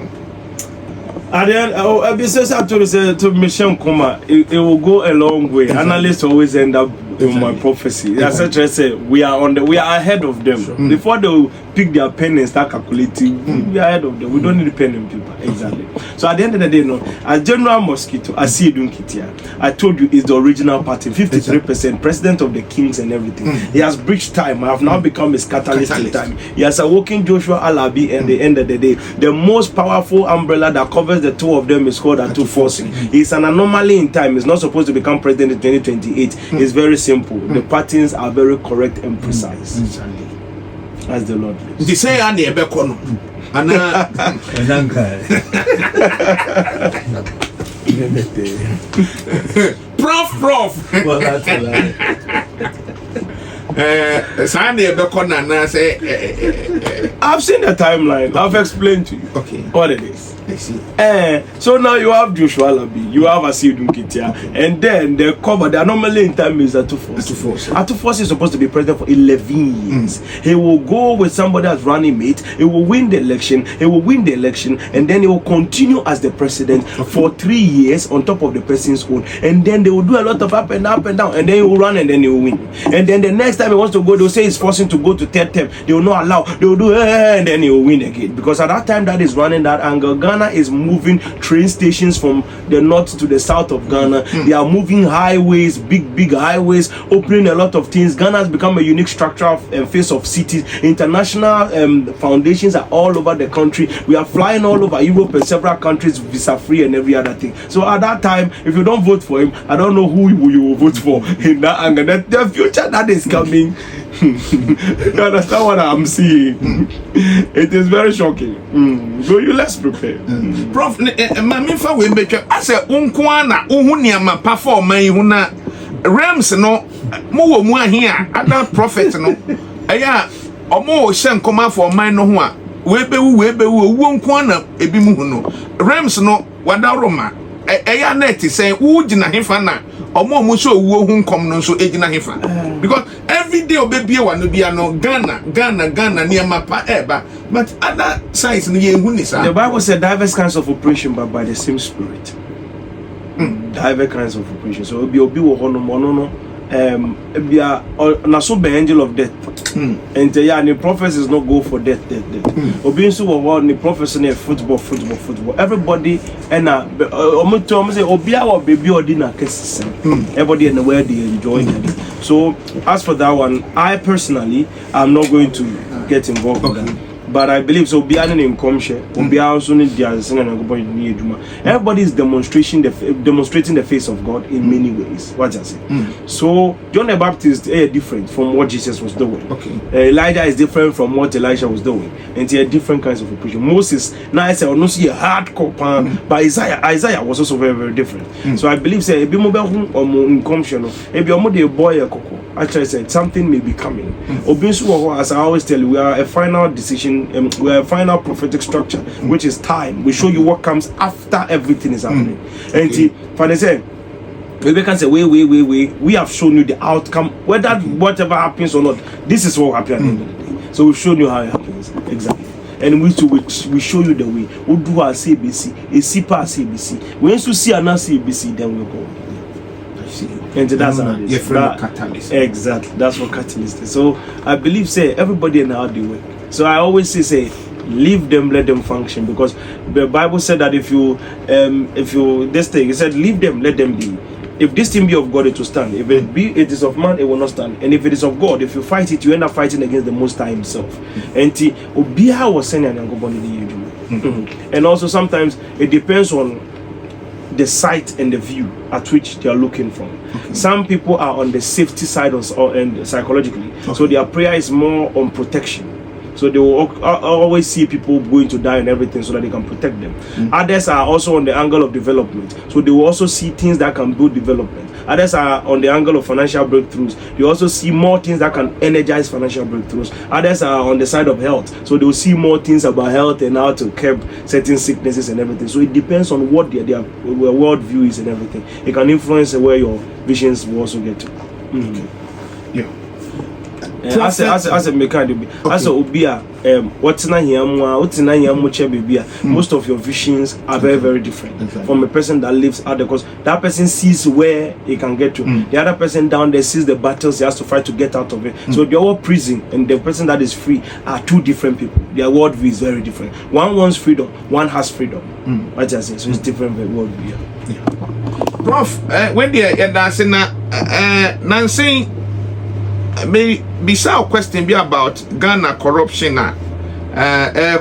ho business actually say to mission Kuma it will go a long way. Analysts always end up in my prophecy. That's what I say. We are ahead of them. Before they will pick their pen and start calculating, we are ahead of them. We don't need pen and paper. Exactly. So at the end of the day, no, as General Mosquito, Asiedu Nketia, I told you is the original party, 53%, president of the kings and everything. He has breached time. I have now become his catalyst in time. He has awoken Joshua Alabi, and the end of the day, the most powerful umbrella that covers the two of them is called Atu Forson. He's an anomaly in time. He's not supposed to become president in 2028. It's very simple. The patterns are very correct and precise. As the Lord lives. They say and the bekono. Prof. Well, that's I've seen the timeline. I've explained to you. Okay. What it is. I see. So now you have Joshua Alabi, you have Asiedu Nketia, and then the cover, the anomaly in time is Forson. Forson is supposed to be president for 11 years. He will go with somebody as running mate, he will win the election, and then he will continue as the president for 3 years on top of the person's own, and then they will do a lot of up and down, and then he will run and then he will win. And then the next time he wants to go, they'll say he's forcing to go to third term. They will not allow, they will do, and then he will win again. Because at that time that is running that angle, Ghana is moving train stations from the north to the south of Ghana. They are moving highways, big highways, opening a lot of things. Ghana has become a unique structure and face of cities. International foundations are all over the country. We are flying all over Europe and several countries, visa free and every other thing. So at that time, if you don't vote for him, I don't know who you will vote for in that angle. The future that is coming, you understand what I'm seeing? It is very shocking. So you let's prepare. Prof, Mamifa we make I say unkwana uhuniama perform huna Rams no mo mu ahia other prophet no aya omo hye nkoma for man no ho a we bewu unkwana ebi mu hu no Rams no wadaroma aya net say wo gina hefa na omo mu so wo hu nkom no so egina hefa because every day obebie wa no bia no Ghana niama pa eba but other sides no ye hu ni sa. The Bible said diverse kinds of operation but by the same spirit. Diverse kinds of operation. So obi wo hono no bia na so be angel of death. And the prophecies not go for death. Obi nso wo ni prophecy na football. Everybody and say obi a baby odi na kesi. Everybody in the world they enjoy it. So as for that one, I personally am not going to get involved with that. But I believe so. Everybody is demonstrating the face of God in many ways. What I say. So John the Baptist is different from what Jesus was doing. Elijah is different from what Elijah was doing, and they are different kinds of operation. Moses, now I say, I don't see a hardcore pan, but Isaiah was also very different. So I believe say, actually said something may be coming. As I always tell you, we are a final decision. We are a final prophetic structure, which is time. We show you what comes after everything is happening. And Father said, we can say, wait. We have shown you the outcome, whether whatever happens or not. This is what happens at the end of the day. So we've shown you how it happens exactly. And we show you the way. We do our CBC, a CPA CBC. Once you see another CBC, then we'll go. And that's how it is. Catalyst. Exactly, that's what catalyst is. So I believe say everybody in how they work. So I always say leave them, let them function, because the Bible said that if you this thing, it said leave them, let them be. If this thing be of God, it will stand. If it is of man, it will not stand. And if it is of God, if you fight it, you end up fighting against the Most High Himself. And Obia was saying and also sometimes it depends on the sight and the view at which they are looking from. Some people are on the safety side and psychologically, so their prayer is more on protection. So they will always see people going to die and everything so that they can protect them. Others are also on the angle of development, so they will also see things that can build development. Others are on the angle of financial breakthroughs. They also see more things that can energize financial breakthroughs. Others are on the side of health, so they will see more things about health and how to curb certain sicknesses and everything. So it depends on what their world view is and everything. It can influence where your visions will also get to. As a mechanic, as a obia, what's not here, most of your visions are very different from a person that lives out there, because that person sees where he can get to. The other person down there sees the battles he has to fight to get out of it. So the whole prison and the person that is free are two different people. Their worldview is very different. One wants freedom, one has freedom. What I say, so it's different worldview. Prof, when they are dancing, Nancy. Maybe beside question be about Ghana corruption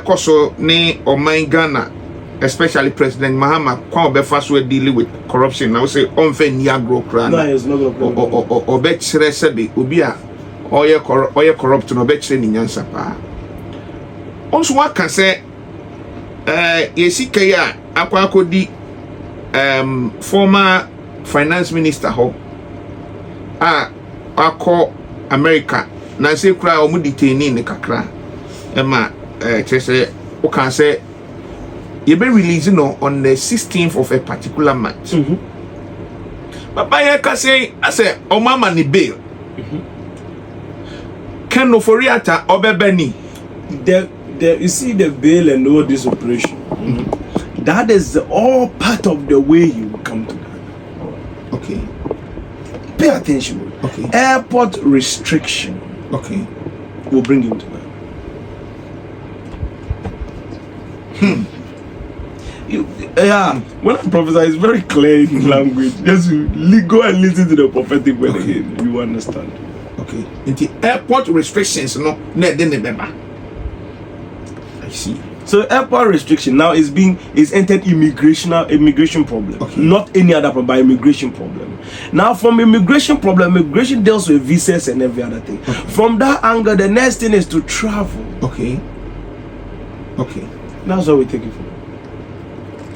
koso ni oman Ghana, especially President Mahama kwa obefa so deal with corruption. Now say onfe ni agro kra na obe kire se be obi a oye corrupt no obe kire ni nyansa pa. Also what can say yesika ya akwa akodi former finance minister ho akọ America na say kra omu detaining ne kakra ema say o can say you be releasing on the 16th of a particular month. Papa ya ka say I say o mama ni bail. Can no for riata obebeni. You see the bail and all this operation. That is all part of the way you will come to Ghana. Okay. Pay attention. Okay. Airport restriction. Okay. Will bring you to Ghana. When I prophesy, it's very clear in language. Just go and listen to the prophetic word again. You understand. Okay. In the airport restrictions, no, I see. So airport restriction now is entered immigration problem, not any other problem, but immigration problem. Now from immigration problem, immigration deals with visas and every other thing. From that angle, the next thing is to travel. Okay. That's what we take it from.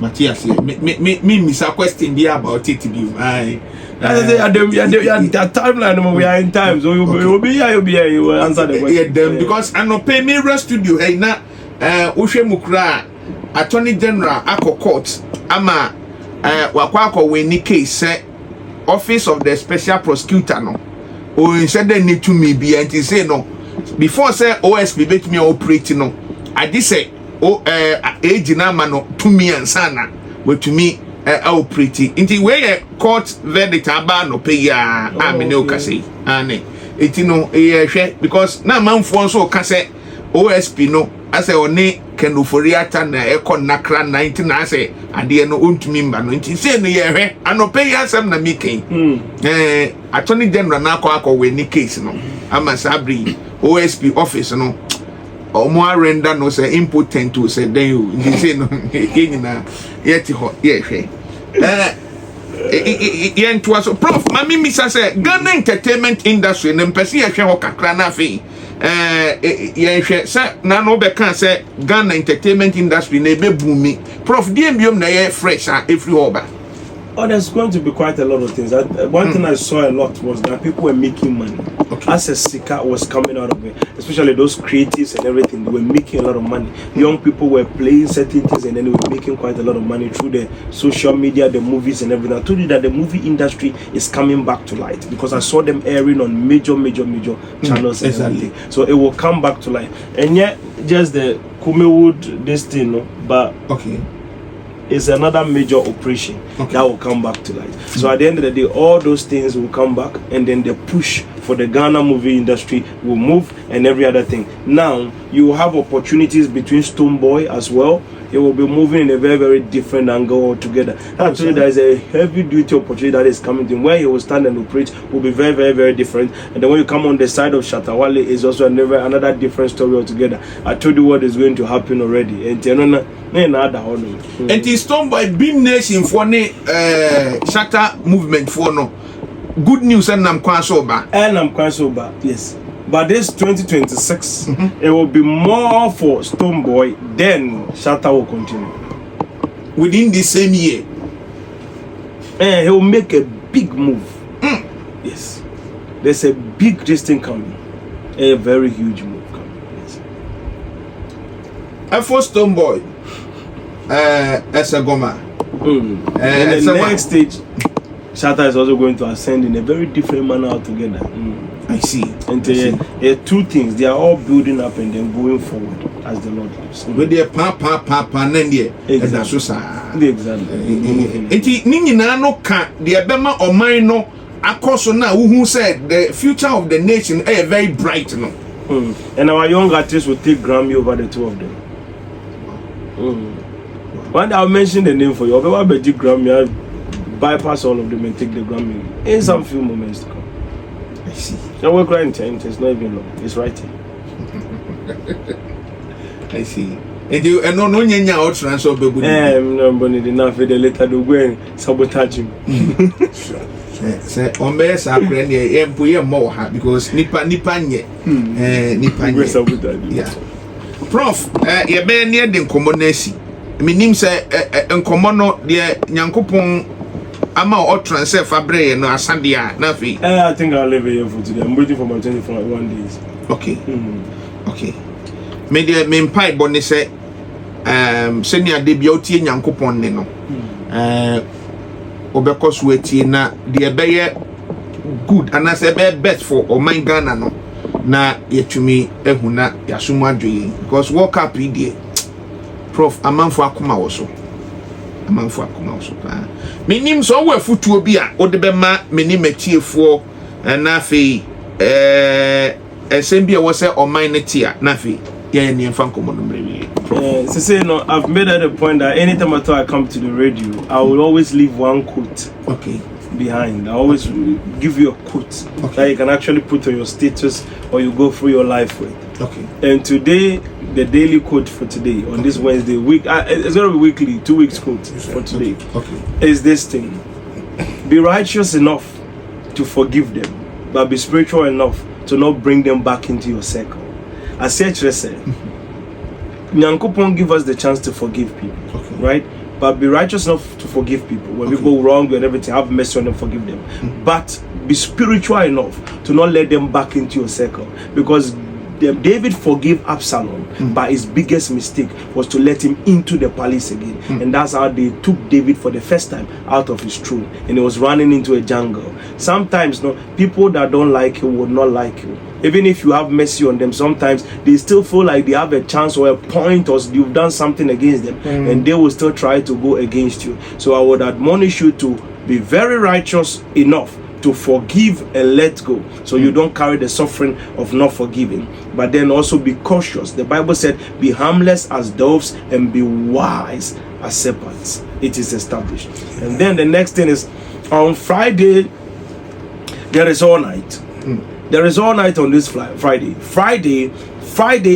Matthias, me miss a question there about it to be. That timeline we are in time, so you'll be here, you will answer the question. Yeah, because I no pay me rest studio. Hey, na Ushe Mukra, Attorney General Ako Court, ama wakwako we case Office of the Special Prosecutor no. O said they need to me be and say no. Before say OSP bet me operate no. I did say age na mano to me and sana we to me operate. Inti we court verdict aba no pay ya amene okase. Ane. Eti no because na manfo so ka say OSP no ase oni kenuforiata na eko nakra 19 na ase ade no ontumi mba no nti se no ye hwe anope ya asem na miken Attorney General na akọ we ni case no ama sabri OSP office no omo arenda no say impotent to say den you nti se no yenyina yeti ho ye hwe yentoa so prof mami misa say Ghana entertainment industry na mpese ye hwe ho kakra na afi yenhwe say na no be kan say Ghana entertainment industry na ebe boom prof DMBM na ye fresh every over. Oh, there's going to be quite a lot of things. One thing I saw a lot was that people were making money. As a Sika was coming out of it, especially those creatives and everything, they were making a lot of money. Young people were playing certain things and then they were making quite a lot of money through the social media, the movies and everything. I told you that the movie industry is coming back to light because I saw them airing on major channels and everything. So it will come back to light. And yet, just the Kumewood, this thing, no? But it's another major operation that will come back to light. So at the end of the day, all those things will come back and then the push for the Ghana movie industry will move and every other thing. Now, you will have opportunities between Stoneboy as well. It will be moving in a very different angle altogether. Actually, there is a heavy duty opportunity that is coming in where he will stand and operate will be very different. And then when you come on the side of Shatawale, is also another different story altogether. I told you what is going to happen already. And Stoneboy being nation for ne Shatta movement for no good news and I'm quite sober. Yes. But this 2026, it will be more for Stoneboy, then Shatta will continue. Within the same year. And he will make a big move. Yes. There's a big thing coming. A very huge move coming. Yes. For Stoneboy, as a goma. And the next stage, Shatta is also going to ascend in a very different manner altogether. I see. And two things, they are all building up and then going forward as the Lord lives. With their papa, exactly. Enti nini na no ka the abema or mine no akoso na who said the future of the nation is very bright no. And our young artists will take Grammy over the two of them. One day I'll mention the name for you. I'll be Grammy, I'll bypass all of them and take the Grammy in some few moments to come. I see. And we're crying time, it's not even long. It's right here. I see. And you no nyanya out transfer be good. No money enough the later do go and sabotage him. Say on be sa kra ne empoye mo ha because nipa nye nipa nye sabotage. Yeah. Prof, ye be near the nkomo na si. Menim say nkomo no de Nyankopon ama o transfer fabre no asandia na fi. I think I'll leave it here for today. I'm waiting for my 21 days. Okay. Okay. Me de me mpai boni se senia de bia otie Nyankopon ne no. Obekɔso etie na de ebeye good and as a best for Oman Ghana no na yetumi ehuna yasumu adwe because work up idie prof amanfo akoma wo so pa menim so wo afutuo bi a ode be ma menim atiefo na afei esem bi a wo se Oman ne tia na afei ye ne mfa nkomo no mrewi say no, I've made it a point that anytime I come to the radio I will always leave one quote behind. I always give you a quote that you can actually put on your status or you go through your life with. And today, the daily quote for today on this Wednesday week, it's going to be weekly, 2 weeks quote for today. Is this thing: be righteous enough to forgive them, but be spiritual enough to not bring them back into your circle. As Asiedu said, Nyankopon give us the chance to forgive people, right? But be righteous enough to forgive people. When people go wrong and everything, have mercy on them, forgive them. But be spiritual enough to not let them back into your circle. Because David forgave Absalom, but his biggest mistake was to let him into the palace again. And that's how they took David for the first time out of his throne. And he was running into a jungle. Sometimes people that don't like you will not like you. Even if you have mercy on them, sometimes they still feel like they have a chance or a point or you've done something against them, and they will still try to go against you. So I would admonish you to be very righteous enough to forgive and let go, so you don't carry the suffering of not forgiving. But then also be cautious. The Bible said, be harmless as doves and be wise as serpents. It is established. And then the next thing is, on Friday there is all night. There is all night on this Friday Friday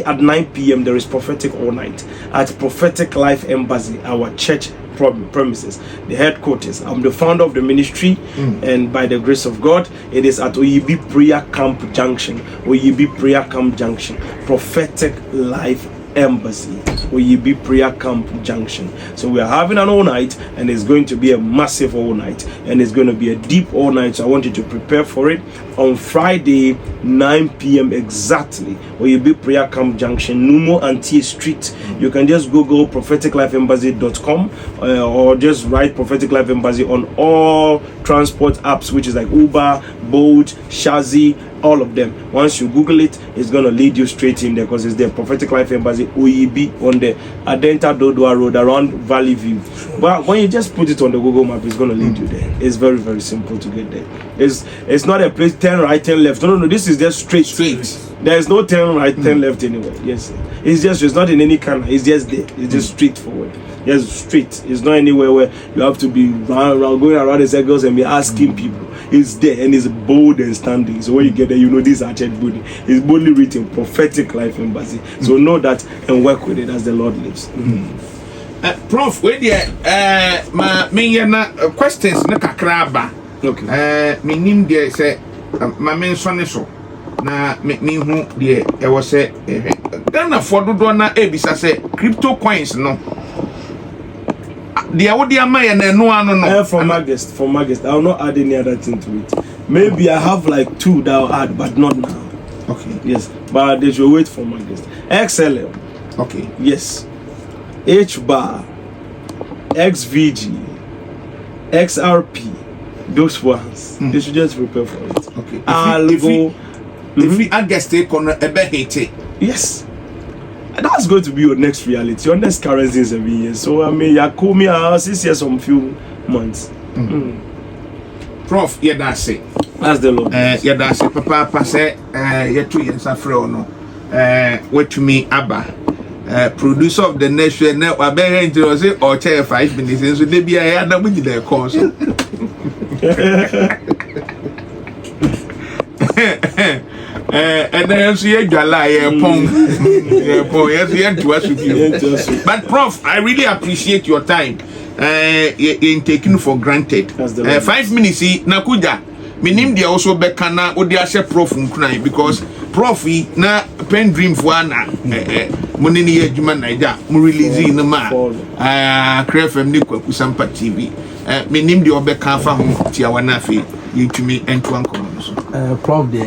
at 9 p.m. there is prophetic all night at Prophetic Life Embassy, our church premises, the headquarters. I'm the founder of the ministry, and by the grace of God, it is at Oyibi Prayer Camp Junction. Prophetic Life Embassy, Oyibi Prayer Camp Junction. So we are having an all night, and it's going to be a massive all night, and it's going to be a deep all night. So I want you to prepare for it on Friday 9 p.m. exactly. Oyibi Prayer Camp Junction, Numo Antie Street. You can just Google propheticlifeembassy.com or just write Prophetic Life Embassy on all transport apps, which is like Uber, Bolt, Shazi, all of them. Once you Google it, it's going to lead you straight in there, because it's there. Prophetic Life Embassy, Oyibi, on the Adenta Dodua Road around Valley View. But when you just put it on the Google map, it's going to lead you there. It's very, very simple to get there. It's not a place 10 right, 10 left. No. This is just straight. There is no 10 right, 10 left anywhere. Yes, it's not in any corner. It's just there. It's just straightforward. Yes, straight. It's not anywhere where you have to be going around the circles and be asking people. It's there, and it's bold and standing. So when you get there, you know this are church building. It's boldly written, Prophetic Life Embassy. So know that and work with it as the Lord lives. Prof, wait there. My questions na kakraba. Okay. Me nim there say my mention so na me hu there e was say Ghana for dodo na ebisa say crypto coins no. The audio no. From August. I will not add any other thing to it. Maybe I have like 2 that I'll add, but not now. Okay. Yes, but they should wait for August. XLM. Okay. Yes. H bar, XVG, XRP. Those ones. They should just prepare for it. Okay. If we August take on a bit. Yes. That's going to be your next reality, your next currency in 7 years. So I mean, you call me 6 years, some few months. Prof, yeah, that's it. That's the Lord. Yeah, that's it. Papa say, yeah, 2 years after no. What to me, Abba, producer of the nation. Now, I bear into or chair 5 minutes, and so they be a other with their course. And then see a but Prof, I really appreciate your time in taking for granted. 5 minutes nakuja minim dia also bekana odi ase Prof nkran, because Prof na PENDREAM for na Money ni adwuma Naija mu release no ma Crefem ni Kwaku Sampa TV me nim de obeka fa ho tia wana afi yetumi ento ankono so prof de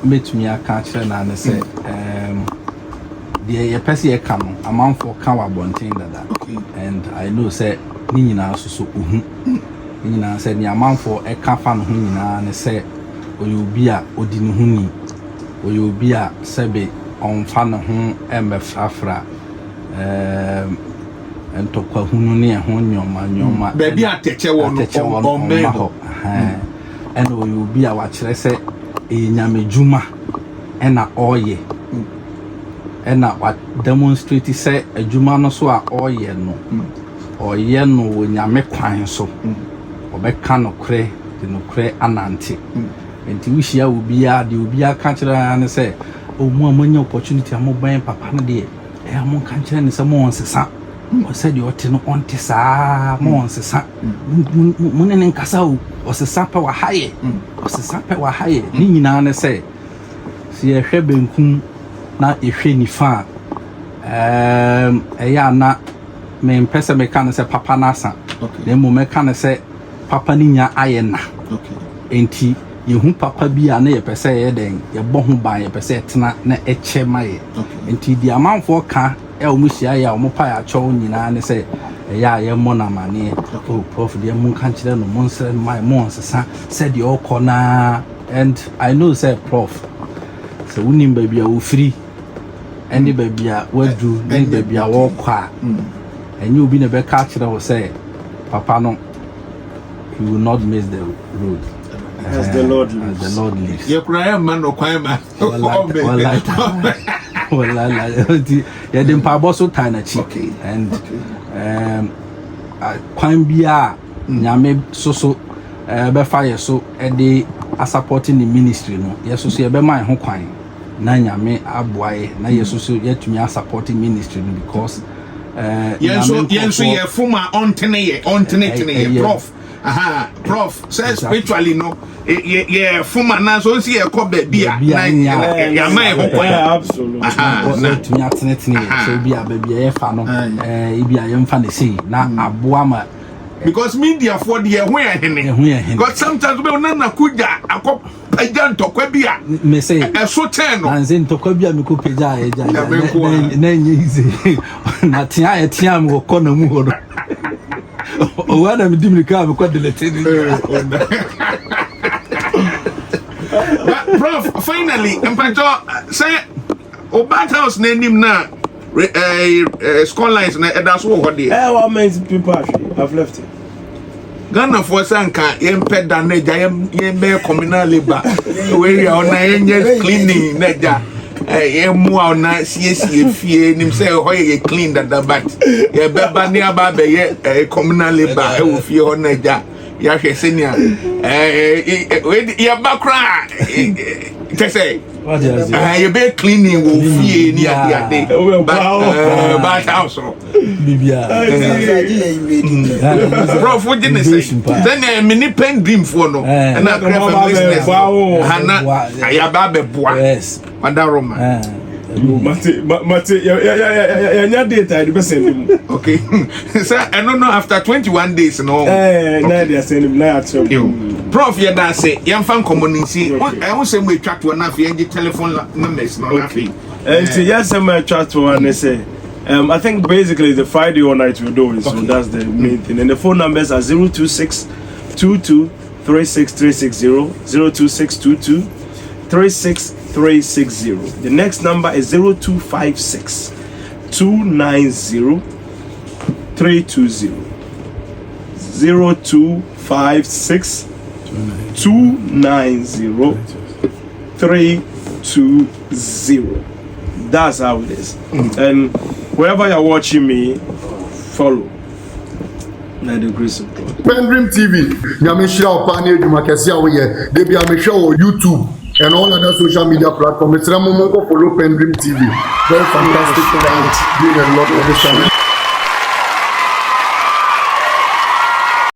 metumi aka kire na ne se the person here come amount for can wa bonten dada and I know say ni nyina so uhu ni nyina say ni amount for e ka fa no hu nyina ne say oyobi a odi ne hu ni oyobi a sebe on fa no hu emefrafra entokwa hunu ne ho nyoma baby ateche wo no on mebo and oyobi a wa kire say enyamedwuma ena oye ena wa demonstrate say adwuma no so a oye no oye no wo nyame kwan so obeka no kre de no kre anante enti wihia obi a de obi aka kire na say o mu amanya opportunity amoban papa no de e amon kan kire ne say mo onsesa o say de ote no onte saa mo onsesa mo ne nkasa o osesa pa wa haye osesa pa wa haye ni nyina ne say si ehwe benkum na ehwe nifa eya na me mpese me kan se papa na asa na mo me kan se papa ni nya ayena enti yehu papa bi a na ye pese ye den ye bo ho ban ye pese etena na eche maye enti di amanfo ka e o muhia ya o mo pa ya cho nyina ne se eya ye mo na mane o prof de mo kan kire no mo nse my mo nsesa said the okona and I know say prof so unim baby a wo free any baby a wadu any baby a wo kwa and you be na be catch that will say papa no he will not miss the road as the Lord lives. As the Lord lives. You cry man no kwai man. Yeah, dem pa boso tana chi and kwan bia nyame so be fire so e dey supporting the ministry no yeso so ye be man ho kwan na nyame aboaye na yeso so yetumi supporting ministry no because yenso ye fuma ontene prof prof say spiritually no ye fuma na so si ye ko ba bia na ya man ho kwan absolutely na tumi atenetene so bia ba bia ye fa no e bia ye mfa ne sei na aboa ma because media for the hene because sometimes we na kuja akop pajan tokwa bia me say so ten no anze tokwa bia me ko paja eja na nye ize na tia me ko na mu ho no o wana me dimri ka me ko delete ni prof finally mpacho say obat house na nim na school lines na that's what they what makes people I've left it Ghana for sanka yempe da neja yembe communal labor we ya ona yenye cleaning neja yemu ona sie fie nim say ho ye clean that but ye beba ni aba be ye communal labor e wo fie ho neja ya hwe senia ye bakra say you be cleaning wo fie ni ade but house bibia prof what did say then me ni PENDREAM for no na Crefem business hana ayaba be boa yes madaroma mate ya nya data the person okay so I don't know after 21 days no na they send him na at prof ya da say yam fan community I won say we chat to na fi telephone numbers no na fi yes I chat to and say I think basically the Friday all night we're doing so that's the main thing and the phone numbers are 026 22 36360 026 22 36360. The next number is 0256 290 320 0256 290 320. That's how it is. And wherever you're watching me, follow. By the grace of God. PENDREAM TV, Nyameshira Opani Jumakesi Awoye, they be Amesha on YouTube and all other social media platforms. It's Ramomo follow PENDREAM TV. Very fantastic. Doing a lot of the channel.